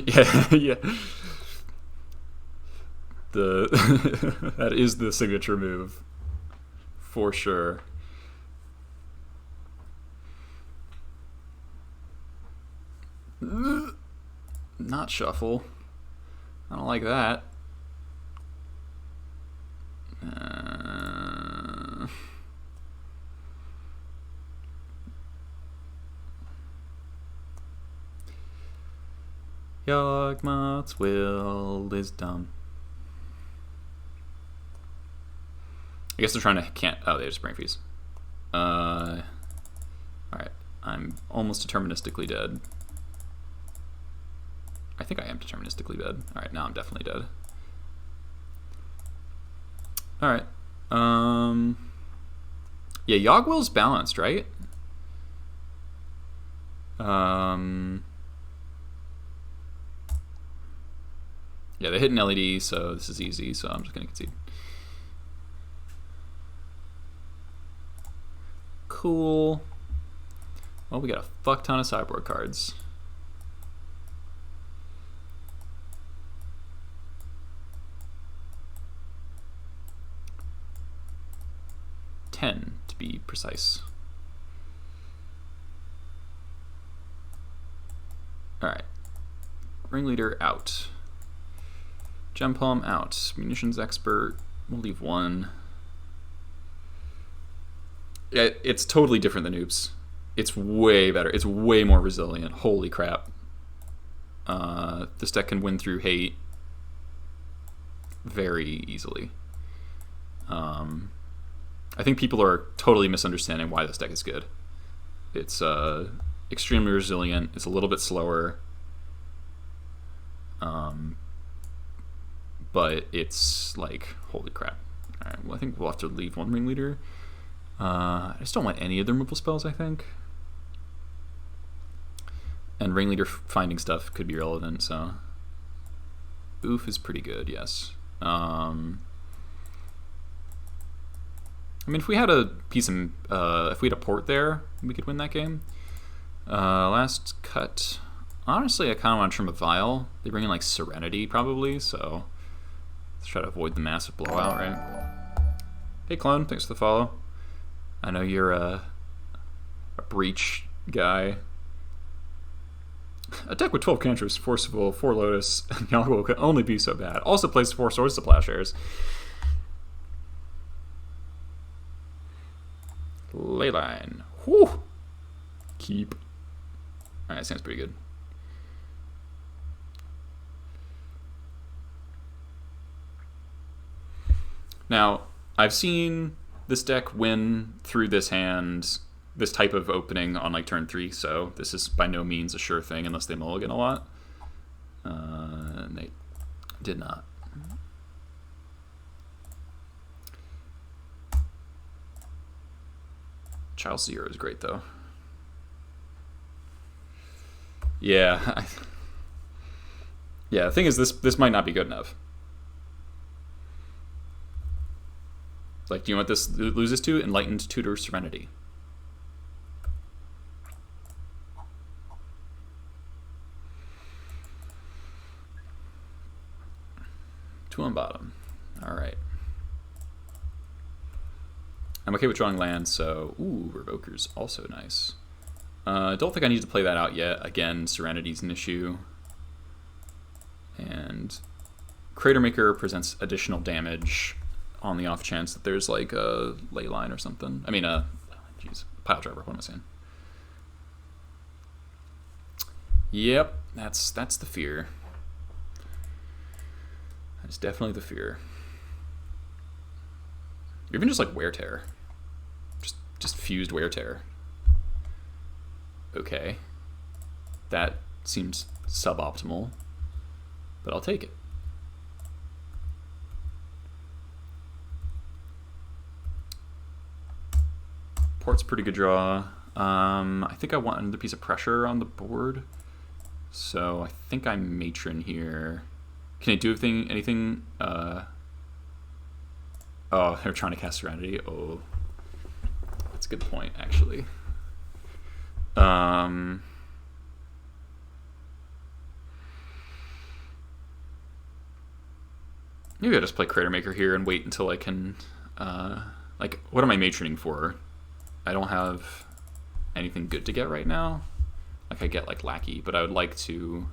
yeah. That is the signature move, for sure. Not shuffle. I don't like that. Yawgmoth's will is dumb. I guess they're trying to can't. Oh, they just brain freeze. Alright. I'm almost deterministically dead. I think I am deterministically dead. Alright, now I'm definitely dead. Alright. Yeah, Yawgwill's balanced, right? Yeah, they hit an LED, so this is easy, so I'm just gonna concede. Cool. Well, we got a fuck ton of sideboard cards. To be precise. Alright. Ringleader out. Gem Palm out. Munitions Expert. We'll leave one. Yeah, it's totally different than Oops. It's way better. It's way more resilient. Holy crap. This deck can win through hate very easily. I think people are totally misunderstanding why this deck is good. It's extremely resilient. It's a little bit slower. But it's like, holy crap. Alright, well, I think we'll have to leave one Ringleader. I just don't want any of the removal spells, I think. And Ringleader finding stuff could be relevant, so. Oof is pretty good, yes. I mean, if we had a piece of, if we had a port there, we could win that game. Last cut. Honestly, I kind of want to trim a Vial. They bring in like Serenity probably, so let's try to avoid the massive blowout, right? Hey, Clone, thanks for the follow. I know you're a Breach guy. A deck with 12 cantrips, Forcible, 4 Lotus, and Yawgwill could only be so bad. Also plays 4 Swords to Plowshares. Leyline. Whew. Keep. Alright, sounds pretty good. Now, I've seen this deck win through this hand, this type of opening on like turn 3, so this is by no means a sure thing unless they mulligan a lot. And they did not. Child Seer is great though. Yeah. Yeah, the thing is this might not be good enough. Like, do you want this loses to Enlightened Tutor Serenity? Two on bottom. All right. I'm okay with drawing land, so ooh, Revoker's also nice. Don't think I need to play that out yet. Again, Serenity's an issue. And Cratermaker presents additional damage on the off chance that there's like a ley line or something. I mean, geez, pile driver. What am I saying? Yep, that's the fear. That's definitely the fear. Even just like Wear Tear, just fused Wear Tear. Okay, that seems suboptimal, but I'll take it. Port's a pretty good draw. I think I want another piece of pressure on the board, so I think I'm Matron here. Can I do anything? Oh, they're trying to cast Serenity. Oh, that's a good point, actually. Maybe I'll just play Cratermaker here and wait until I can, like, what am I matroning for? I don't have anything good to get right now. Like, I get, like, Lackey, but I would like to,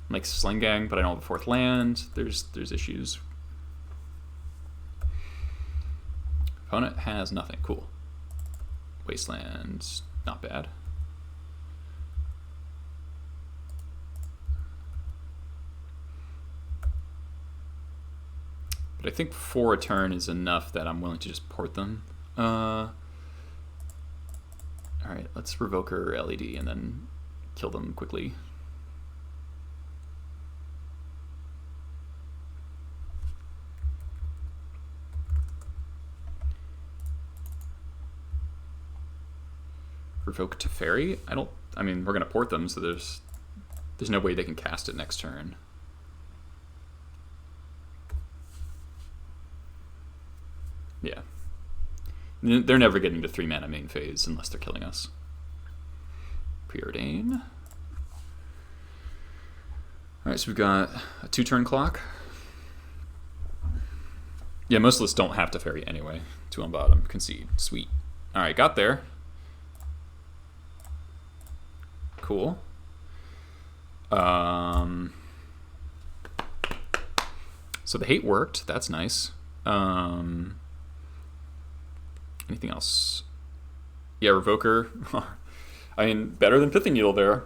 like, Sling Gang, but I don't have a 4th land. There's issues. Opponent has nothing. Cool. Wasteland, not bad. But I think 4 a turn is enough that I'm willing to just port them. Alright, let's revoke her LED and then kill them quickly. Revoke Teferi? I mean, we're gonna port them, so there's no way they can cast it next turn. Yeah. They're never getting to 3 mana main phase unless they're killing us. Preordain. Alright, so we've got a 2-turn clock. Yeah, most lists don't have Teferi anyway. 2 on bottom. Concede. Sweet. Alright, got there. Cool. So the hate worked. That's nice. Anything else? Yeah, Revoker. I mean, better than Pithing Needle there.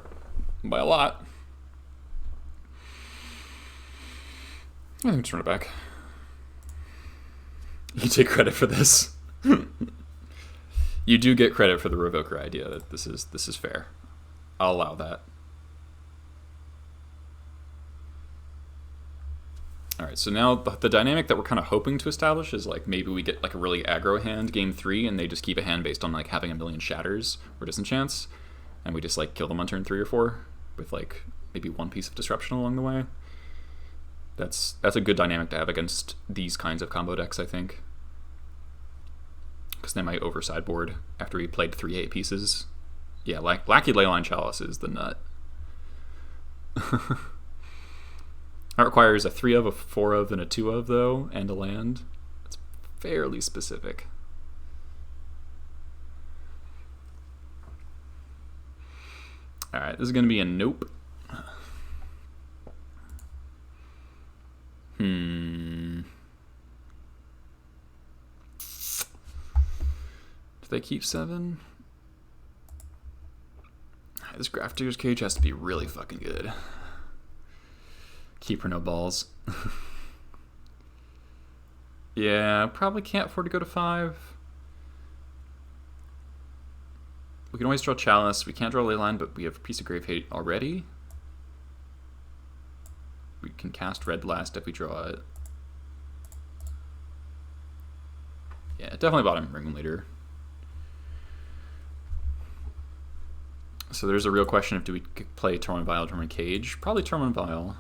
By a lot. I think turn it back. You take credit for this. You do get credit for the Revoker idea. That this is fair. I'll allow that. Alright, so now the dynamic that we're kind of hoping to establish is like maybe we get like a really aggro hand game 3 and they just keep a hand based on like having a million shatters or disenchants, and we just like kill them on turn 3 or 4 with like maybe 1 piece of disruption along the way. That's a good dynamic to have against these kinds of combo decks, I think. Because they might over sideboard after we played 3/8 pieces. Yeah, like Lackey Leyline Chalice is the nut. That requires a 3 of, a 4 of, and a 2 of, though, and a land. It's fairly specific. Alright, this is going to be a nope. Do they keep 7? This Grafdigger's Cage has to be really fucking good. Keep her no balls. Yeah, probably can't afford to go to 5. We can always draw Chalice. We can't draw Leyline, but we have a piece of Grave Hate already. We can cast Red Blast if we draw it. Yeah, definitely bottom Ringleader. So there's a real question of do we play Tormund Vial, Tormund Cage? Probably Tormund Vial.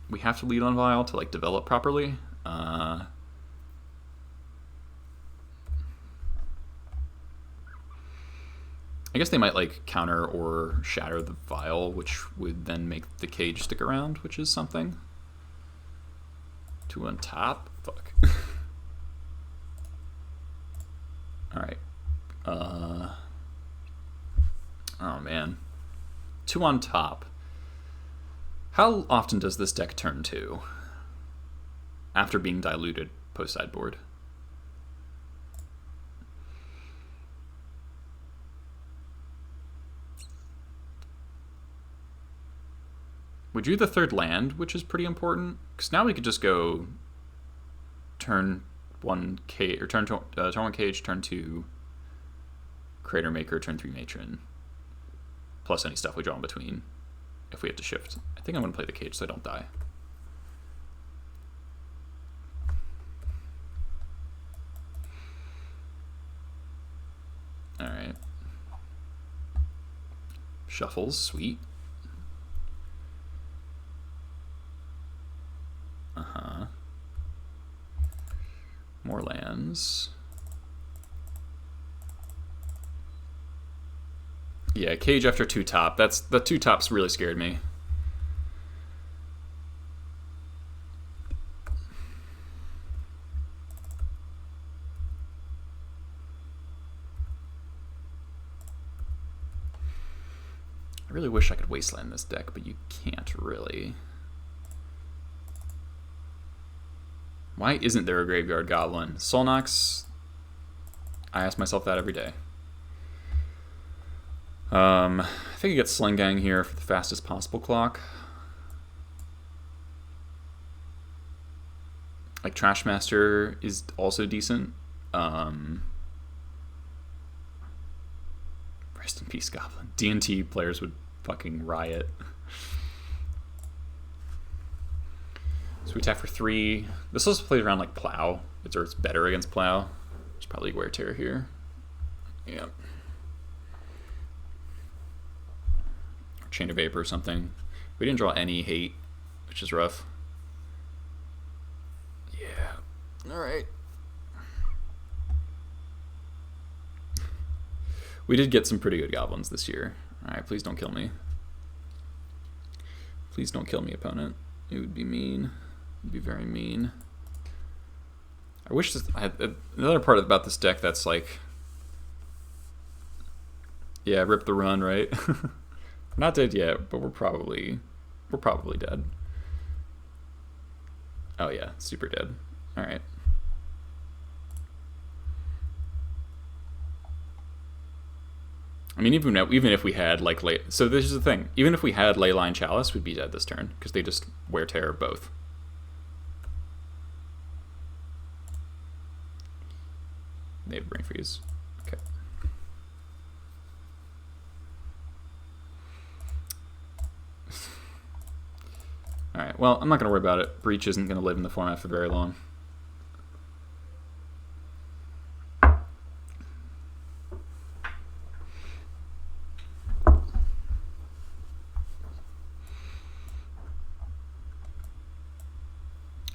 We have to lead on Vial to like develop properly. I guess they might like counter or shatter the Vial, which would then make the Cage stick around, which is something. 2 on top? Fuck. Alright. Oh man. 2 on top. How often does this deck turn 2? After being diluted post-sideboard? We drew the 3rd land, which is pretty important. Because now we could just go turn 1 Cage, or turn 1 Cage, turn 2 Crater Maker, turn 3 Matron. Plus any stuff we draw in between if we have to shift. I think I'm going to play the Cage so I don't die. Alright. Shuffles, sweet. Uh-huh. More lands. Yeah, Cage after 2 top. The 2 tops really scared me. I really wish I could wasteland this deck, but you can't really. Why isn't there a Graveyard Goblin? Solnox, I ask myself that every day. I think I get Sling Gang here for the fastest possible clock. Like Trashmaster is also decent. Rest in peace, Goblin. D&T players would fucking riot. So we attack for 3. This also plays around like Plow. It's better against Plow. There's probably Wear Tear here. Yeah. Or Chain of Vapor or something. We didn't draw any hate, which is rough. Yeah. Alright. We did get some pretty good goblins this year. Alright, please don't kill me. Please don't kill me, opponent. It would be mean. It would be very mean. I wish I had another part about this deck that's like... Yeah, rip the run, right? We're not dead yet, but we're probably dead. Oh yeah, super dead. Alright. I mean, even if we had like so this is the thing. Even if we had Leyline Chalice, we'd be dead this turn because they just Wear Tear both. They have Brain Freeze. Okay. All right. Well, I'm not gonna worry about it. Breach isn't gonna live in the format for very long.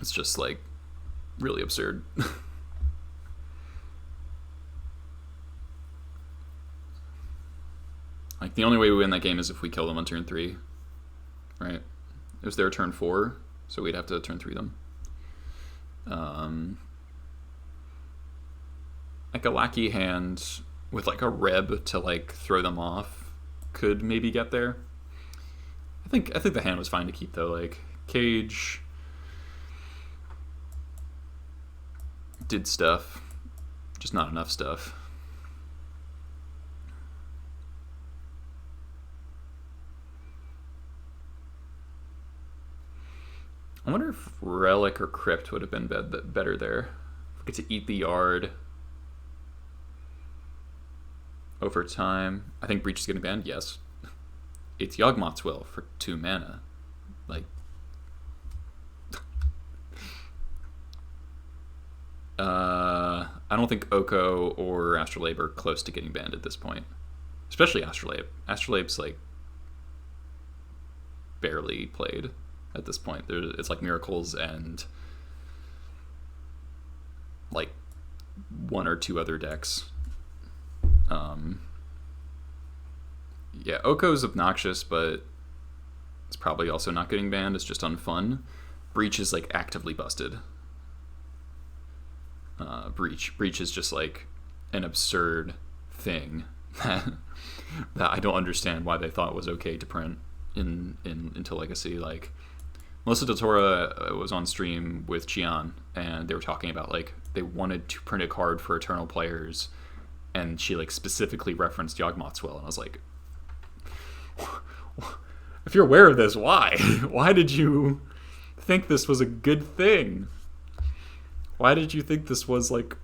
It's just like really absurd. Like the only way we win that game is if we kill them on turn 3, right? It was their turn 4, so we'd have to turn 3 them. Like a lackey hand with like a Reb to like throw them off could maybe get there. I think the hand was fine to keep though. Like Cage did stuff, just not enough stuff. I wonder if Relic or Crypt would have been better there. If we get to eat the yard over time. I think Breach is getting banned, yes. It's Yawgmoth's Will for 2 mana. Like, I don't think Oko or Astrolabe are close to getting banned at this point. Especially Astrolabe. Astrolabe's like barely played at this point. It's like Miracles and like 1 or 2 other decks. Yeah, Oko's obnoxious, but it's probably also not getting banned. It's just unfun. Breach is like actively busted. Breach is just like an absurd thing that I don't understand why they thought was okay to print into Legacy. Like Melissa Del Toro was on stream with Chian, and they were talking about like they wanted to print a card for Eternal players, and she like specifically referenced Yawgmoth's Will, and I was like, if you're aware of this, why? Why did you think this was a good thing? Why did you think this was like...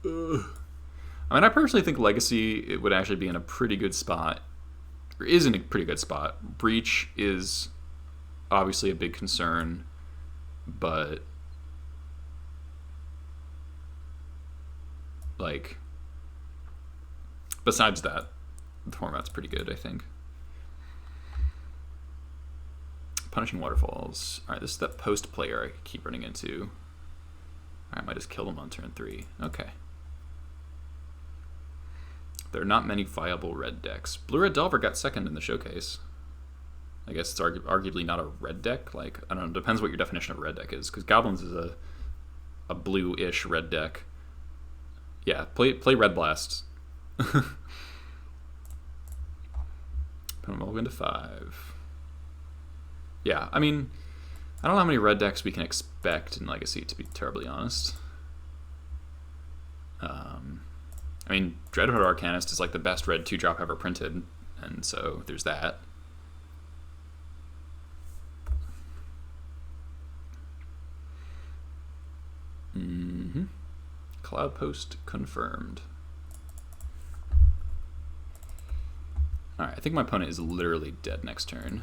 Ugh. I mean, I personally think Legacy it would actually be in a pretty good spot. Or is in a pretty good spot. Breach is obviously a big concern, but... like... besides that, the format's pretty good, I think. Punishing Waterfalls. Alright, this is that post player I keep running into. I might just kill him on turn 3. Okay. There are not many viable red decks. Blue-Red Delver got second in the showcase. I guess it's arguably not a red deck. Like, I don't know, depends what your definition of red deck is. Because Goblins is a blue-ish red deck. Yeah, play Red Blast. Put them all into 5. Yeah, I mean, I don't know how many red decks we can expect in Legacy, to be terribly honest. I mean, Dreadhorde Arcanist is like the best red 2-drop ever printed, and so there's that. Cloudpost confirmed. Alright, I think my opponent is literally dead next turn.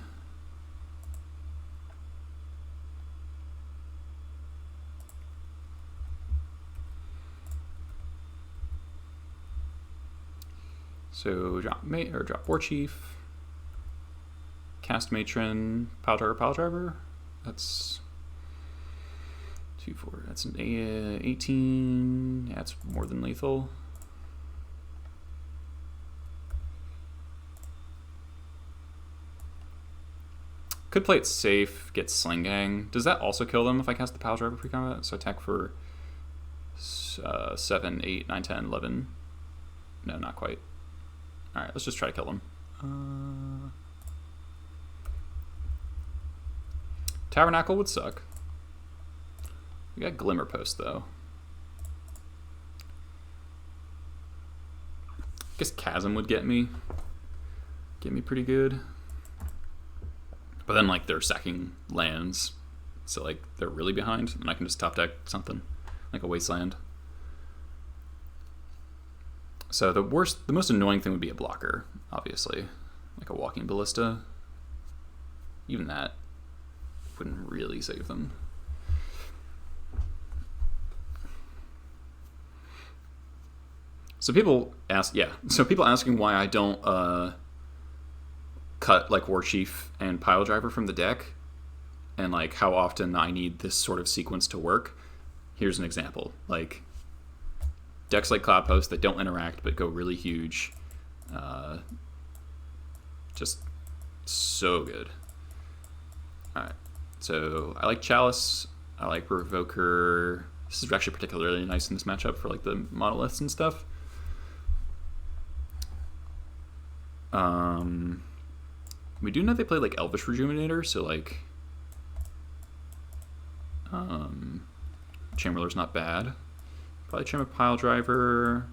So drop War Chief, cast Matron, Pile Driver. That's 2, 4. That's an 18. Yeah, it's more than lethal. Could play it safe, get Sling Gang. Does that also kill them if I cast the Pile Driver pre-combat? So attack for 7, 8, 9, 10, 11. No, not quite. Alright, let's just try to kill them. Tabernacle would suck. We got Glimmer Post, though. I guess Chasm would get me pretty good. But then, like, they're sacking lands, so, like, they're really behind, and I can just top deck something, like a Wasteland. So the most annoying thing would be a blocker, obviously, like a Walking Ballista. Even that wouldn't really save them. So people asking why I don't cut like War Chief and Pile Driver from the deck, and like how often I need this sort of sequence to work. Here's an example. Like decks like Cloudpost that don't interact but go really huge. Just so good. Alright, so I like Chalice, I like Revoker. This is actually particularly nice in this matchup for like the monoliths and stuff. We do know they play like Elvish Rejuvenator, so like Chamberlain's not bad. Probably Chamber Pile Driver.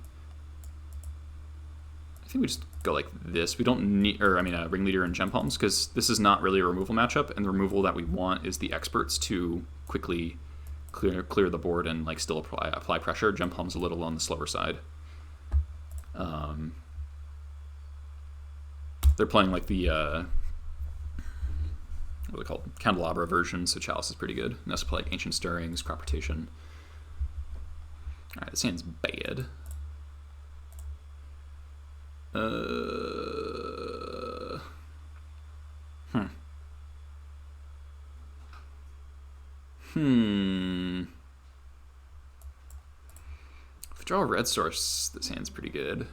I think we just go like this. We don't need, Ringleader and Gem Palms, because this is not really a removal matchup, and the removal that we want is the Experts to quickly clear the board and like still apply pressure. Gem Palms a little on the slower side. They're playing like the what are they called? Candelabra version, so Chalice is pretty good. And that's play like Ancient Stirrings, Crop Rotation. Alright, this hand's bad. If I draw a red source, this hand's pretty good.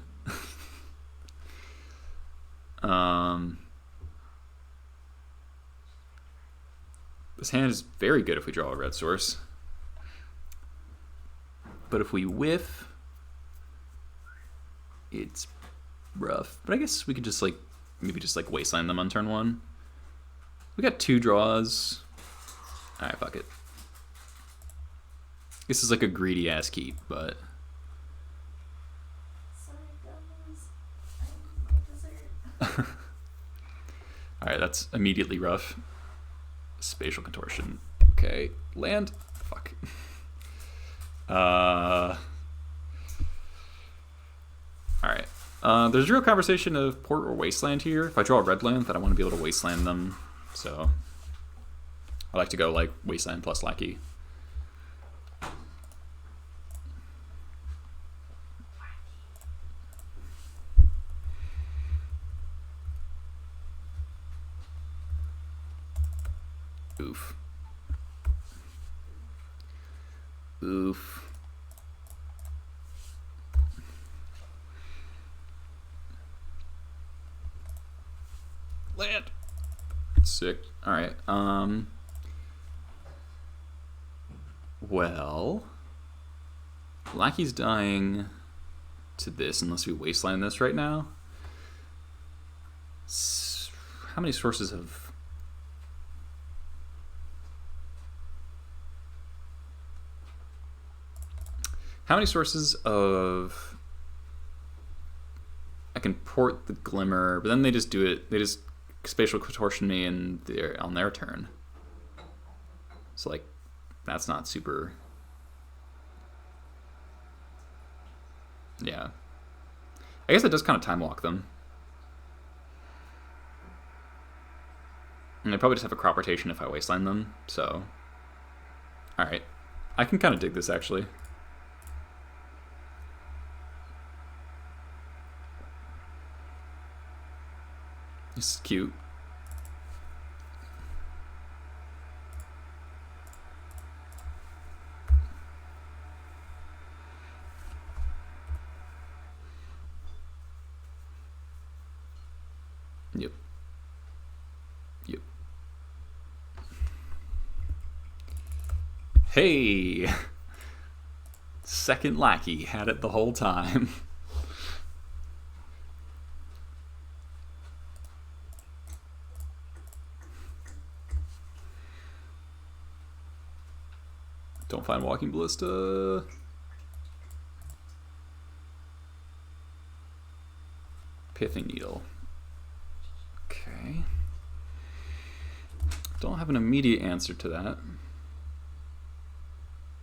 This hand is very good if we draw a red source. But if we whiff, it's rough. But I guess we could just like maybe just like Wasteland them on turn 1. We got 2 draws. Alright, fuck it. This is like a greedy ass keep, but sorry, Goblins. I need my dessert. alright, that's immediately rough. Spatial Contortion. Okay, land. Fuck. Alright. There's a real conversation of Port or Wasteland here. If I draw a red land, then I want to be able to Wasteland them. So I like to go like Wasteland plus Lackey. Oof. Oof. Land. Sick. Alright. Well, Lackey's dying to this unless we Wasteland this right now. How many sources of... How many sources of... I can port the Glimmer, but then they just do it, they just Spatial Contortion me and on their turn. So like, that's not super... Yeah. I guess it does kind of time lock them. And they probably just have a crop rotation if I wasteland them, so... Alright. I can kind of dig this, actually. This is cute. Yep. Yep. Hey! Second lackey had it the whole time. Don't find walking ballista. Pithing needle. Okay. Don't have an immediate answer to that.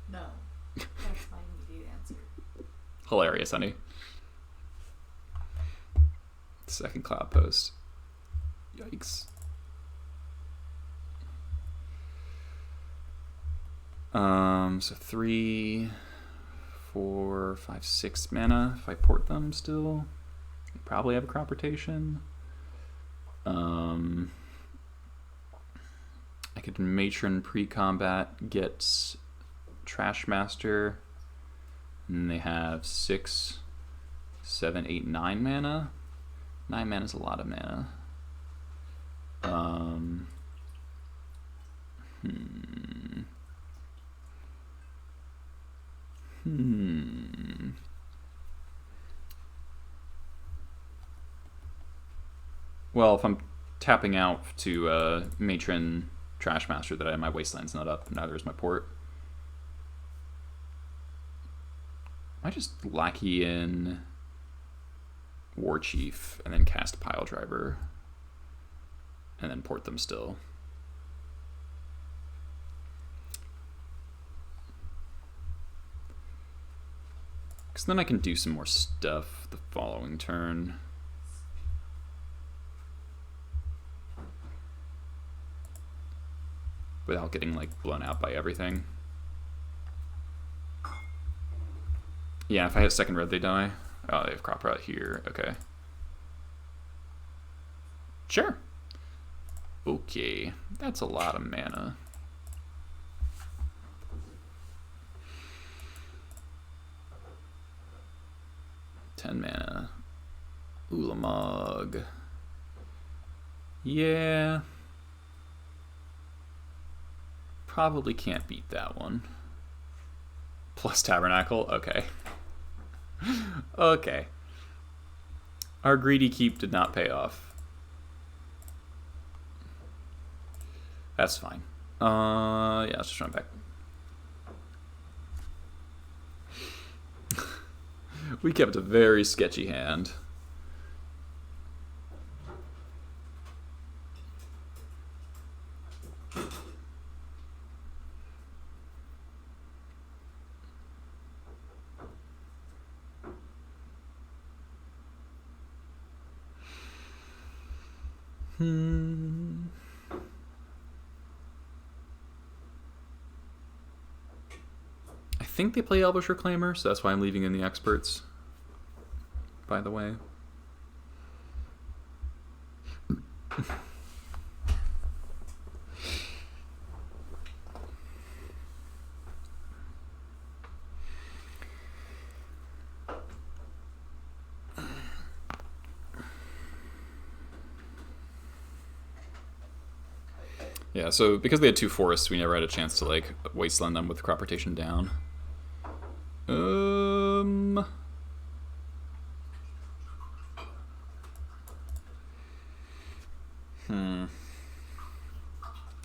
No. That's my immediate answer. Hilarious, honey. Second Cloudpost. Yikes. So 3, 4, 5, 6 mana if I port them still. Probably have a crop rotation. I could Matron pre-combat, get Trash Master, and they have 6, 7, 8, 9 mana. 9 mana is a lot of mana. Well, if I'm tapping out to Matron Trash Master, that my Wasteland's not up, neither is my port. I just lackey in War Chief and then cast Pile Driver and then port them still. Because then I can do some more stuff the following turn. Without getting like blown out by everything. Yeah, if I hit second red, they die. Oh, they have crop out here. Okay. Sure. Okay, that's a lot of mana. Mana. Ulamog. Yeah. Probably can't beat that one. Plus Tabernacle? Okay. Okay. Our greedy keep did not pay off. That's fine. Yeah, let's just run back. We kept a very sketchy hand. I think they play Elvish Reclaimer, so that's why I'm leaving in the experts, by the way. Yeah, so because they had two forests, we never had a chance to like wasteland them with the crop rotation down.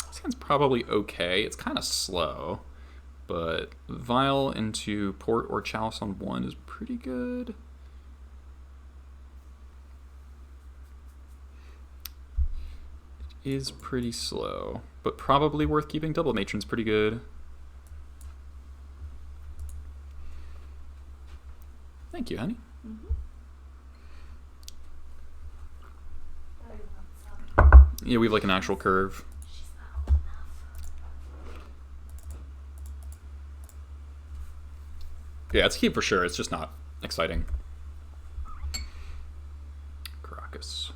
This hand's probably okay. It's kind of slow, but Vial into Port or Chalice on one is pretty good. Is pretty slow, but probably worth keeping. Double Matron's pretty good. I Thank you, honey. Mm-hmm. Yeah, we have like an actual curve. She's not old enough. Yeah, it's a keep for sure. It's just not exciting. Caracas.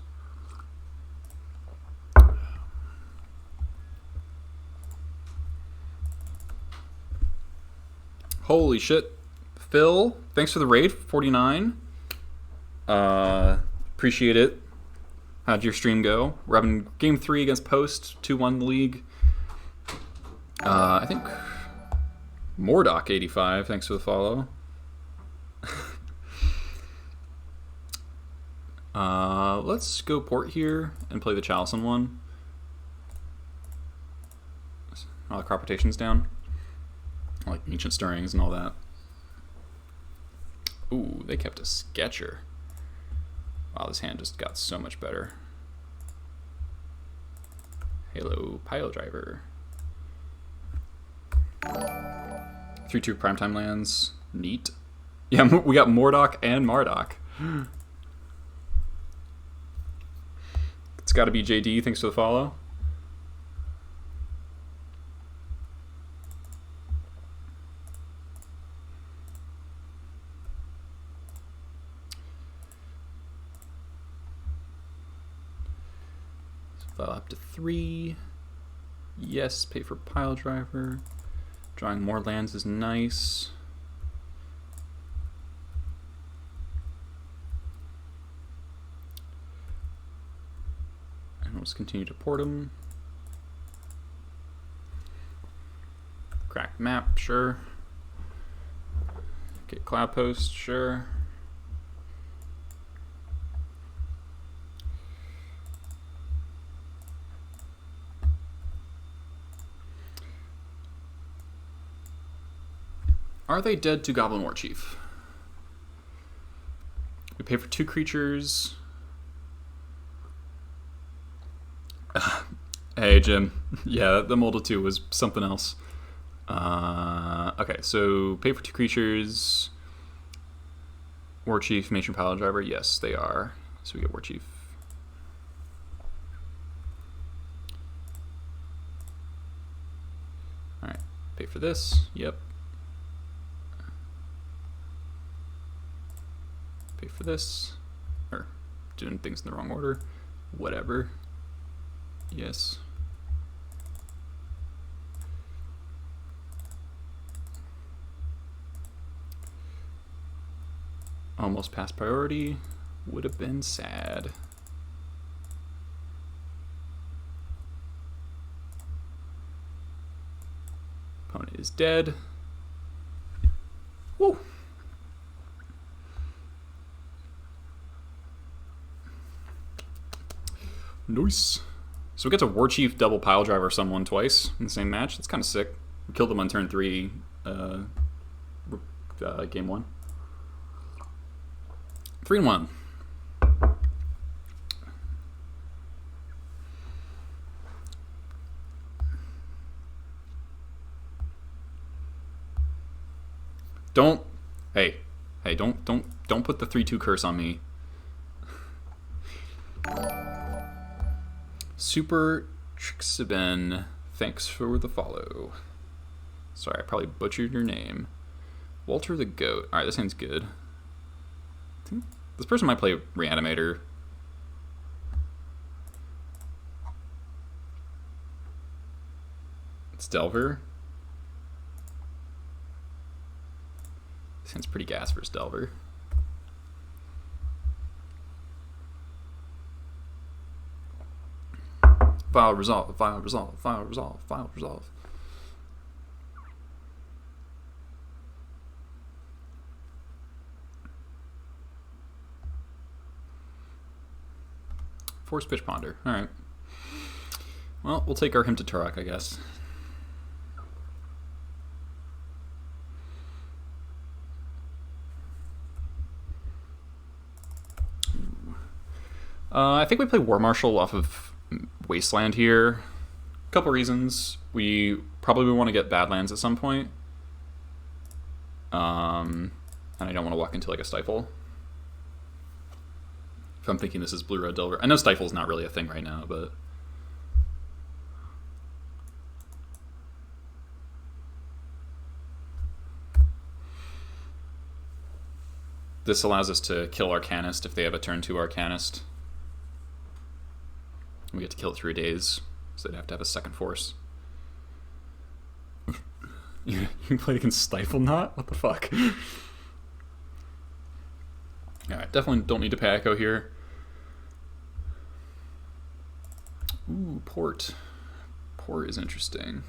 Holy shit. Phil, thanks for the raid, 49. Appreciate it. How'd your stream go? We're having game 3 against Post, 2-1 league. I think Mordock85, thanks for the follow. Let's go port here and play the Chalison one. All the crop rotations down. I like Ancient Stirrings and all that. Ooh, they kept a Sketcher. Wow, this hand just got so much better. Halo Pile Driver. 3-2 primetime lands. Neat. Yeah, we got Mordock and Mardock. It's got to be JD. Thanks for the follow. File up to 3. Yes, pay for Pile Driver. Drawing more lands is nice. And let's continue to port them. Crack map, sure. Get Cloudpost, sure. Are they dead to Goblin War Chief? We pay for 2 creatures. Hey, Jim. Yeah, the Molded 2 was something else. Okay, so pay for 2 creatures. War Chief, Matron Pile Driver. Yes, they are. So we get War Chief. Alright, pay for this. Yep. Pay for this, or doing things in the wrong order, whatever. Yes. Almost past priority, would have been sad. Opponent is dead. Woo! Nice. So we get to War Chief double Pile Driver someone twice in the same match. That's kind of sick. We killed them on turn 3, game 1. 3-1. Don't put the 3-2 curse on me. Super Trixaben, thanks for the follow. Sorry, I probably butchered your name. Walter the Goat. Alright, this hand's good. I think this person might play Reanimator. It's Delver. This hand's pretty gas versus Delver. File resolve, file resolve, file resolve, file resolve. Force Pitch Ponder. Alright. Well, we'll take our him to Turok, I guess. I think we play War Marshal off of Wasteland here. Couple reasons. We probably want to get Badlands at some point. And I don't want to walk into like a stifle. If I'm thinking this is blue-red Delver. I know stifle's not really a thing right now, but... This allows us to kill Arcanist if they have a turn 2 Arcanist. We get to kill it 3 days, so they'd have to have a second force. You play against Stifle Knot? What the fuck? Alright, definitely don't need to pay Echo here. Ooh, Port. Port is interesting.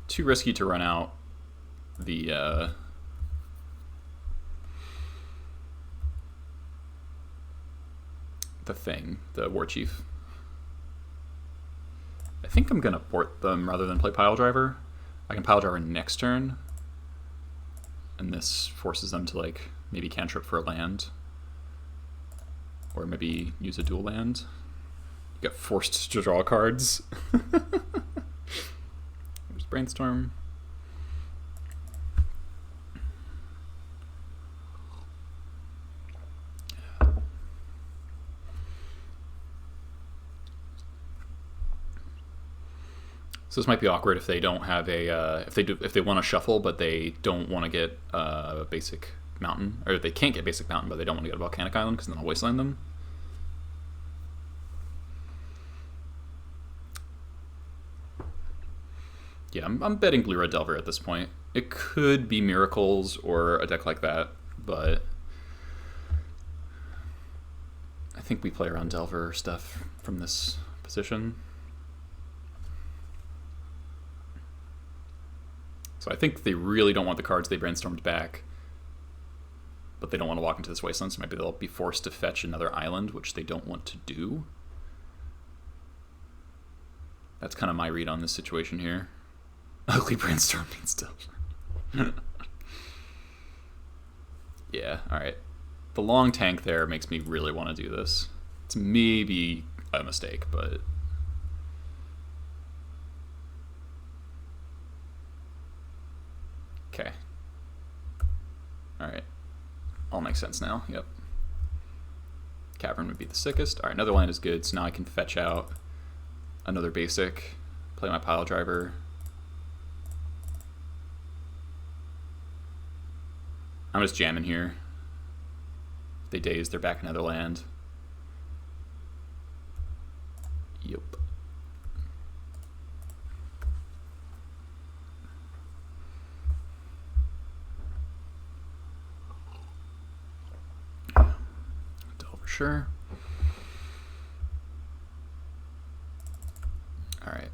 Too risky to run out the thing, the War Chief. I think I'm gonna port them rather than play Pile Driver. I can Pile Driver next turn, and this forces them to like maybe cantrip for a land, or maybe use a dual land. You get forced to draw cards. There's Brainstorm. So this might be awkward if they don't have a if they want to shuffle but they don't want to get basic mountain, or they can't get basic mountain but they don't want to get a volcanic island because then I'll wasteland them. Yeah, I'm betting blue-red Delver at this point. It could be Miracles or a deck like that, but I think we play around Delver stuff from this position. So I think they really don't want the cards they brainstormed back, but they don't want to walk into this wasteland, so maybe they'll be forced to fetch another island, which they don't want to do. That's kind of my read on this situation here. Ugly Brainstorm means Delver. Yeah, alright. The long tank there makes me really want to do this. It's maybe a mistake, but... Okay. Alright. All makes sense now, yep. Cavern would be the sickest. Alright, another land is good, so now I can fetch out another basic, play my Pile Driver. I'm just jamming here. If they daze, they're back another land. Yep. Delver, sure. Alright.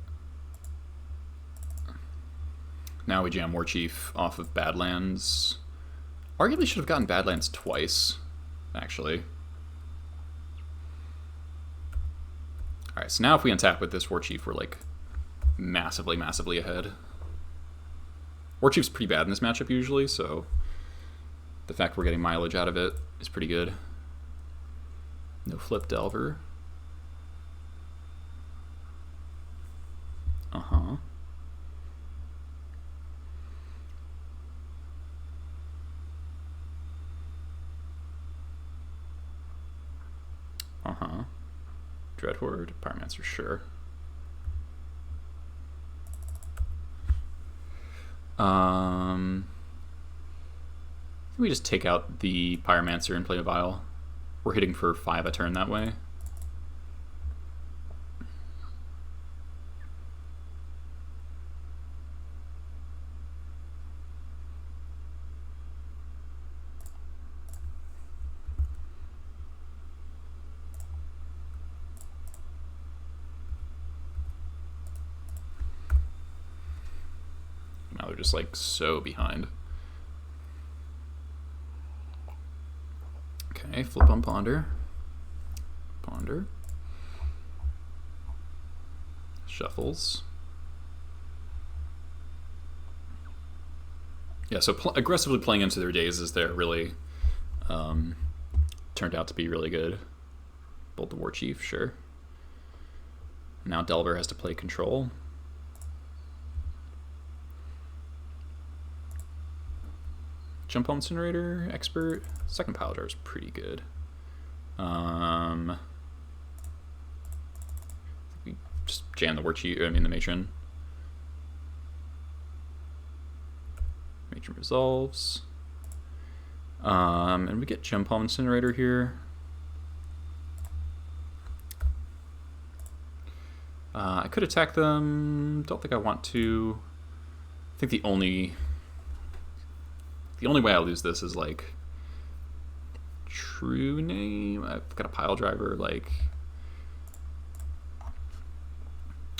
Now we jam War Chief off of Badlands. Arguably should have gotten Badlands twice, actually. Alright, so now if we untap with this War Chief, we're like massively, massively ahead. War Chief's pretty bad in this matchup usually, so the fact we're getting mileage out of it is pretty good. No flip Delver. Uh-huh. Uh-huh. Dreadhorde, Pyromancer, sure. Can we just take out the Pyromancer and play a Vial? We're hitting for 5 a turn that way. Now they're just like so behind. Okay, flip on Ponder. Ponder. Shuffles. Yeah, so aggressively playing into their dazes there really turned out to be really good. Bolt the War Chief, sure. Now Delver has to play control. Jump Home Incinerator, Expert. Second pile driver is pretty good. We just jam the the matron. Matron resolves. And we get Jump Home Incinerator here. I could attack them. Don't think I want to. I think the only way I lose this is like True Name. I've got a pile driver. Like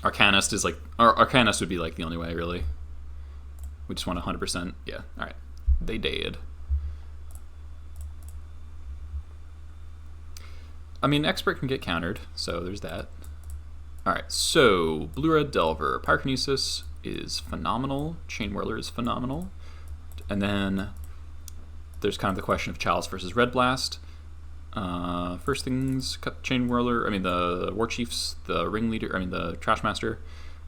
Arcanist is like Arcanist would be like the only way really. We just want 100%. Yeah. All right. They did. I mean, Expert can get countered, so there's that. Alright, so Blue-Red Delver. Pyrokinesis is phenomenal. Chain Whirler is phenomenal. And then there's kind of the question of Chalice versus Red Blast. First things, cut Chain Whirler, the War Chiefs, the Ringleader, the Trashmaster.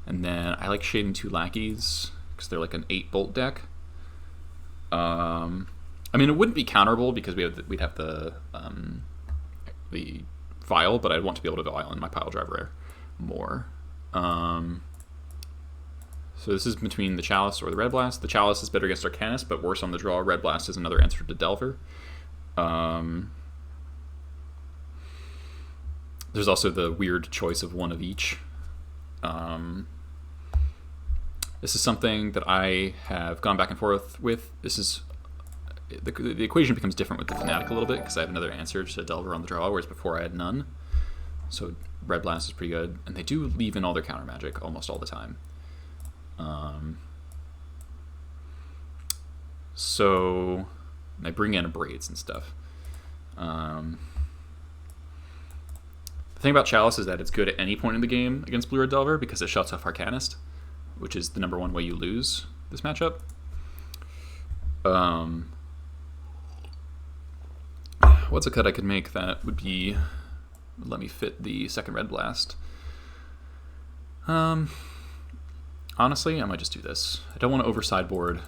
And then I like shading 2 lackeys, because they're like an 8-bolt deck. It wouldn't be counterable, because we'd have the Vial, but I'd want to be able to Vial in my pile driver more. So this is between the Chalice or the Red Blast. The Chalice is better against Arcanist, but worse on the draw. Red Blast is another answer to Delver. There's also the weird choice of one of each. This is something that I have gone back and forth with. This is the equation becomes different with the Fnatic a little bit, because I have another answer to Delver on the draw, whereas before I had none. So Red Blast is pretty good, and they do leave in all their counter magic almost all the time. So they bring in Braids and stuff. The thing about Chalice is that it's good at any point in the game against Blue-Red Delver, because it shuts off Arcanist, which is the #1 way you lose this matchup. What's a cut I could make that would be let me fit the second Red Blast? Honestly, I might just do this. I don't want to over sideboard.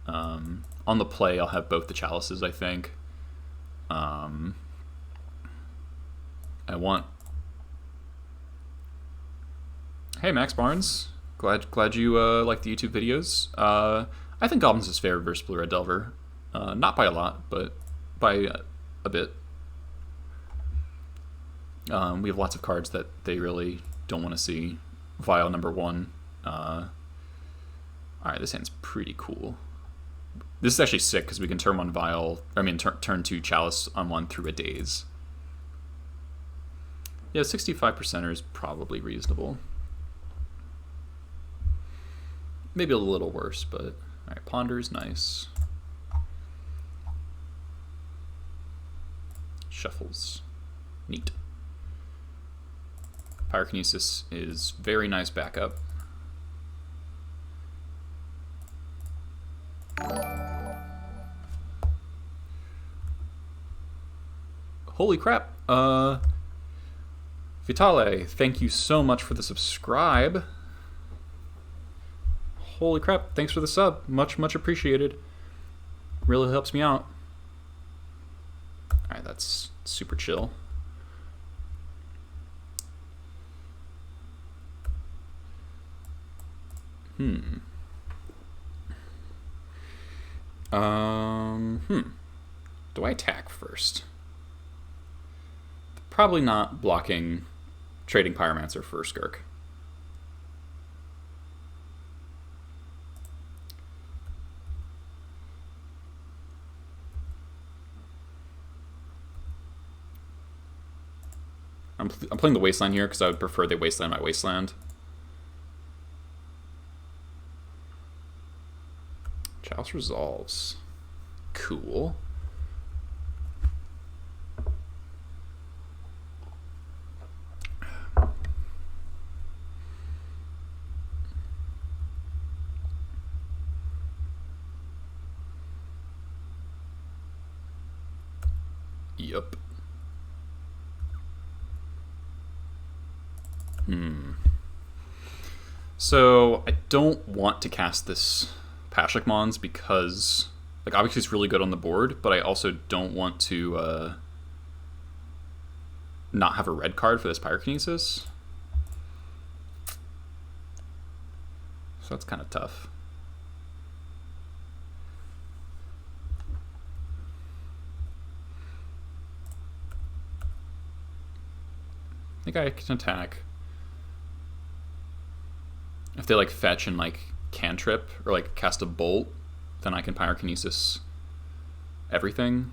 On the play, I'll have both the Chalices, I think. I want... Hey, Max Barnes. Glad you like the YouTube videos. I think Goblins is fair versus Blue-Red Delver. Not by a lot, but by a bit. We have lots of cards that they really don't want to see. Vial #1. Alright, this hand's pretty cool. This is actually sick because we can turn 1 Vial, turn 2 Chalice on 1 through a Daze. Yeah, 65%er is probably reasonable. Maybe a little worse, but alright, Ponder is nice. Shuffles. Neat. Pyrokinesis is very nice backup. Holy crap. Vitale, thank you so much for the subscribe. Holy crap, thanks for the sub. Much appreciated. Really helps me out. Alright, that's super chill. Do I attack first? Probably not blocking trading Pyromancer for Skirk. I'm playing the Wasteland here because I would prefer they Wasteland my Wasteland. Chalice resolves. Cool. Yup. So I don't want to cast this Pashlik Mons because Like, obviously it's really good on the board, but I also don't want to not have a red card for this Pyrokinesis. So that's kind of tough. I think I can attack. If they like fetch and like cantrip or like cast a bolt, then I can Pyrokinesis everything.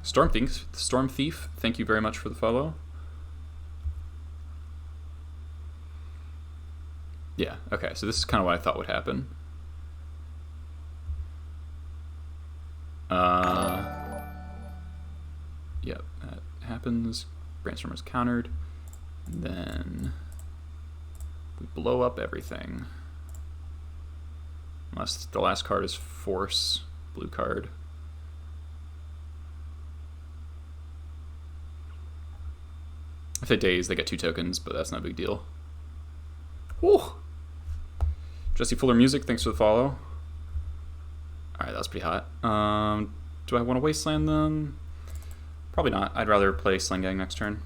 Storm Thief, thank you very much for the follow. Yeah, okay, so this is kind of what I thought would happen. Yep, that happens. Brainstormer's countered. And then we blow up everything. Unless the last card is Force, blue card. If they daze, they get 2 tokens, but that's not a big deal. Whew. Jesse Fuller Music, thanks for the follow. Alright, that was pretty hot. Do I want to Wasteland them? Probably not. I'd rather play Sling Gang next turn.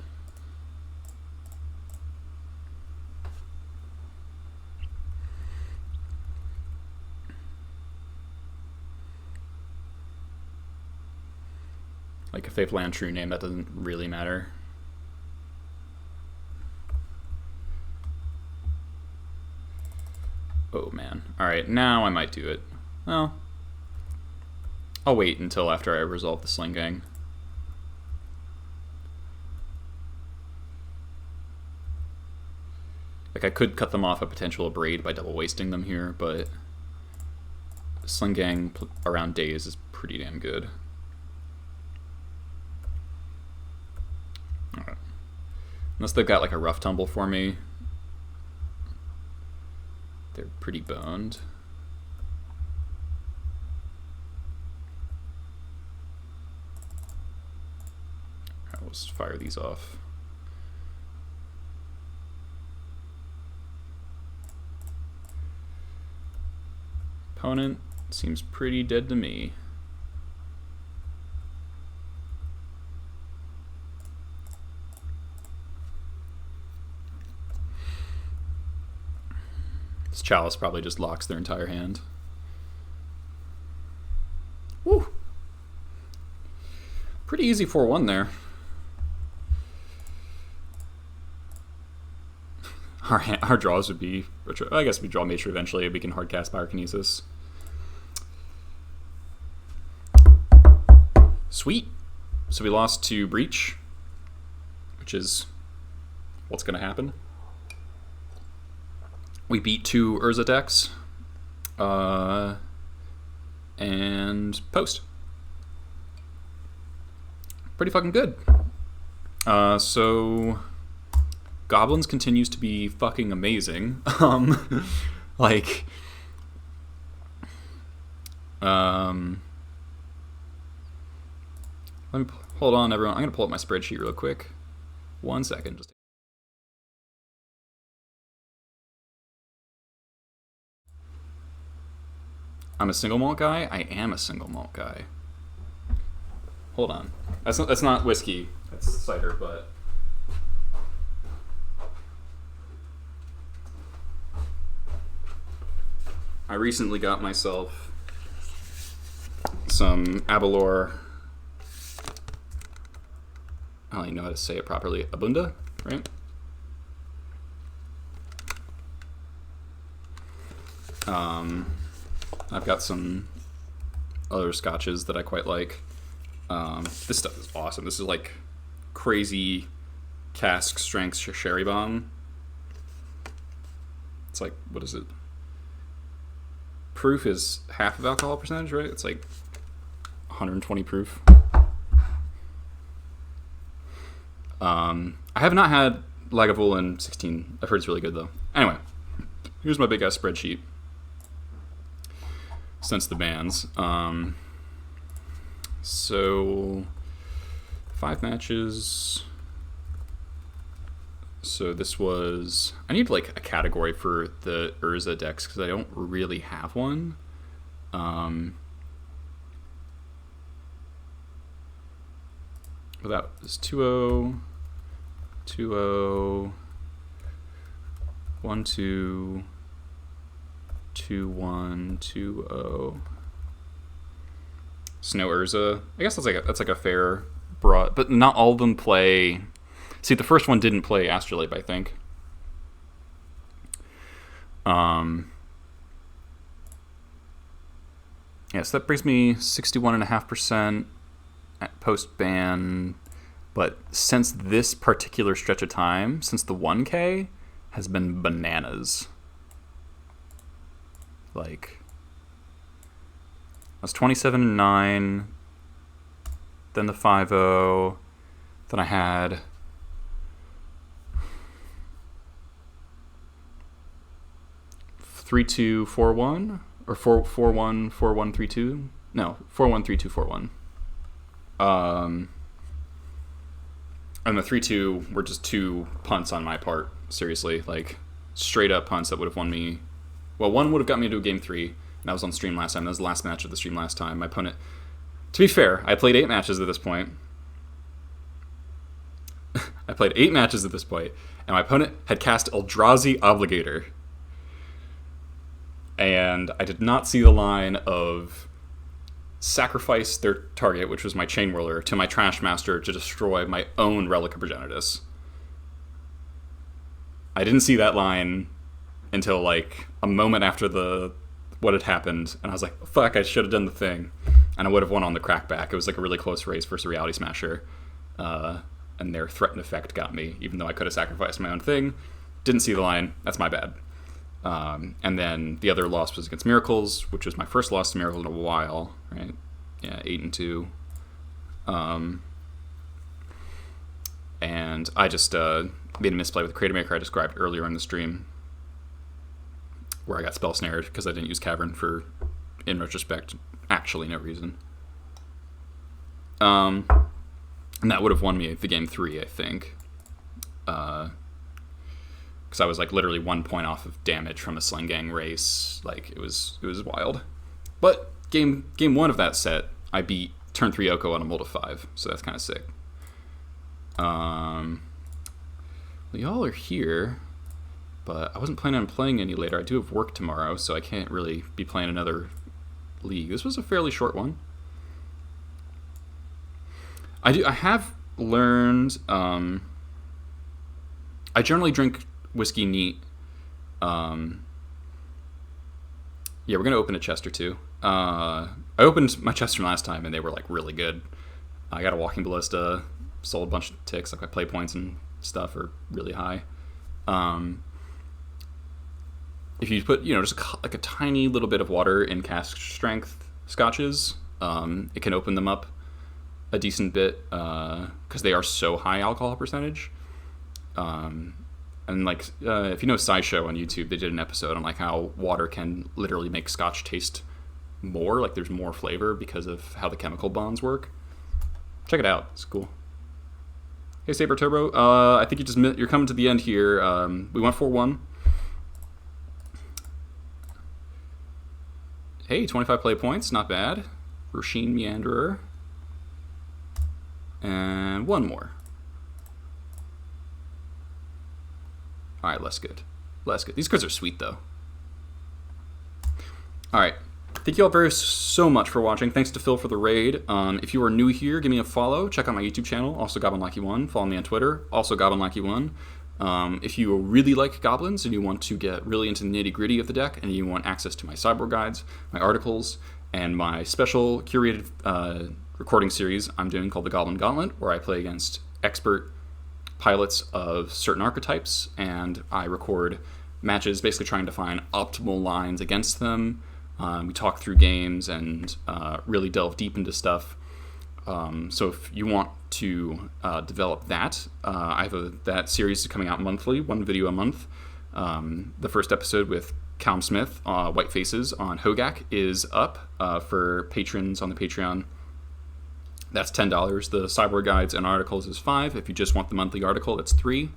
Like, if they've land True Name, that doesn't really matter. Oh, man. Alright, now I might do it. Well, I'll wait until after I resolve the Sling Gang. Like, I could cut them off a potential Abrade by double wasting them here, but Sling Gang around days is pretty damn good. Alright. Unless they've got like a Rough Tumble for me, they're pretty boned. Alright, let's fire these off. Opponent seems pretty dead to me. This Chalice probably just locks their entire hand. Woo! Pretty easy 4-1 there. Our draws would be, I guess we draw Maestro eventually, we can hardcast Pyrokinesis. Sweet. So we lost to Breach, which is what's going to happen. We beat 2 Urza decks, and Post. Pretty fucking good. So Goblins continues to be fucking amazing. Like, let me hold on, everyone. I'm gonna pull up my spreadsheet real quick. 1 second. Just. I'm a single malt guy. I am a single malt guy. Hold on. That's not whiskey. That's cider, but. I recently got myself some Abalor. I don't even know how to say it properly. Abunda, right? I've got some other scotches that I quite like. This stuff is awesome. This is like crazy cask strength sherry bomb. It's like, what is it? Proof is half of alcohol percentage, right? It's like 120 proof. I have not had Lagavulin 16. I've heard it's really good though. Anyway, here's my big ass spreadsheet since the bans. So 5 matches. So this was, I need like a category for the Urza decks because I don't really have one. Without this 2-0, 2-0, 1-2, 2-1, 2-0. Snow Urza. I guess that's like a fair broad, but not all of them play. See, the first one didn't play Astrolabe, I think. Yeah, so that brings me 61.5% post-ban. But since this particular stretch of time, since the 1K, has been bananas. Like, I was 27-9, then the 5-0, then I had 3-2, 4-1, or 4-1, 4-1, 3-2. No, 4-1, 3-2, 4-1. And the 3-2 were just 2 punts on my part. Seriously, like straight up punts that would have won me. Well, one would have got me into a game 3, and that was on stream last time. That was the last match of the stream last time. My opponent, to be fair, I played 8 matches at this point. I played 8 matches at this point, and my opponent had cast Eldrazi Obligator. And I did not see the line of sacrifice their target, which was my Chain Whirler, to my Trash Master to destroy my own Relic of Progenitus. I didn't see that line until like a moment after what had happened, and I was like, fuck, I should have done the thing. And I would have won on the crackback. It was like a really close race versus a Reality Smasher. And their threatened effect got me, even though I could have sacrificed my own thing. Didn't see the line. That's my bad. And then the other loss was against Miracles, which was my first loss to Miracles in a while, right? Yeah, 8-2. And I just made a misplay with the Creator Maker I described earlier in the stream, where I got spell snared because I didn't use Cavern for, in retrospect, actually no reason. And that would have won me the game 3, I think. Because I was like literally 1 point off of damage from a Sling Gang race. Like it was wild. But game 1 of that set, I beat turn 3 Oko on a Mold of 5, so that's kind of sick. Well, y'all are here, but I wasn't planning on playing any later. I do have work tomorrow, so I can't really be playing another league. This was a fairly short one. I have learned. I generally drink whiskey neat. Yeah, we're gonna open a chest or two. I opened my chest from last time, and they were like really good. I got a Walking Ballista, sold a bunch of ticks. Like my play points and stuff are really high. If you put, just like a tiny little bit of water in cask strength scotches, it can open them up a decent bit because they are so high alcohol percentage. And like if you know SciShow on YouTube, they did an episode on like how water can literally make scotch taste more, like there's more flavor because of how the chemical bonds work. Check it out, it's cool. Hey Saber Turbo, I think you're coming to the end here. We went 4-1. Hey, 25 play points, not bad. Rasheen Meanderer. And one more. Alright, less good. Less good. These cards are sweet, though. Alright. Thank you all so much for watching. Thanks to Phil for the raid. If you are new here, give me a follow. Check out my YouTube channel, also GoblinLackey1. Follow me on Twitter, also GoblinLackey1. If you really like Goblins and you want to get really into the nitty-gritty of the deck and you want access to my sideboard guides, my articles, and my special curated recording series I'm doing called the Goblin Gauntlet, where I play against expert pilots of certain archetypes, and I record matches basically trying to find optimal lines against them. We talk through games and really delve deep into stuff. So if you want to develop that, I have that series coming out monthly, 1 video a month. The first episode with Calum Smith, White Faces on Hogak, is up for patrons on the Patreon. That's $10. The sideboard guides and articles is $5. If you just want the monthly article, it's $3.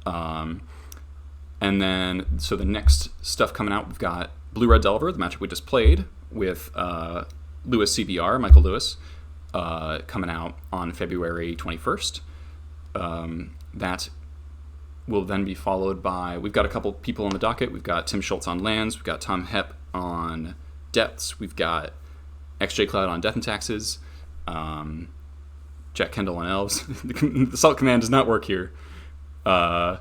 And then, so the next stuff coming out, we've got Blue Red Delver, the matchup we just played, with Lewis CBR, Michael Lewis, coming out on February 21st. That will then be followed by, we've got a couple people on the docket. We've got Tim Schultz on lands. We've got Tom Hepp on depths. We've got XJ Cloud on death and taxes. Jack Kendall on elves. The Salt command does not work here. So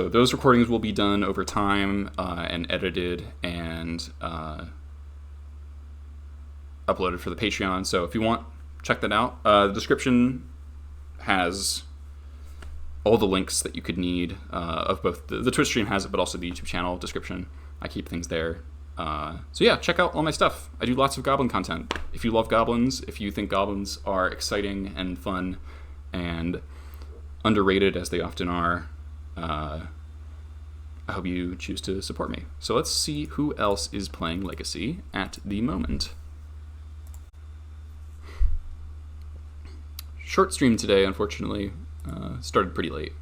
those recordings will be done over time and edited and uploaded for the Patreon. So if you want, check that out. The description has all the links that you could need of both the Twitch stream has it, but also the YouTube channel description. I keep things there. So yeah, check out all my stuff. I do lots of Goblin content. If you love Goblins, if you think Goblins are exciting and fun and underrated as they often are, I hope you choose to support me. So let's see who else is playing Legacy at the moment. Short stream today, unfortunately. Started pretty late.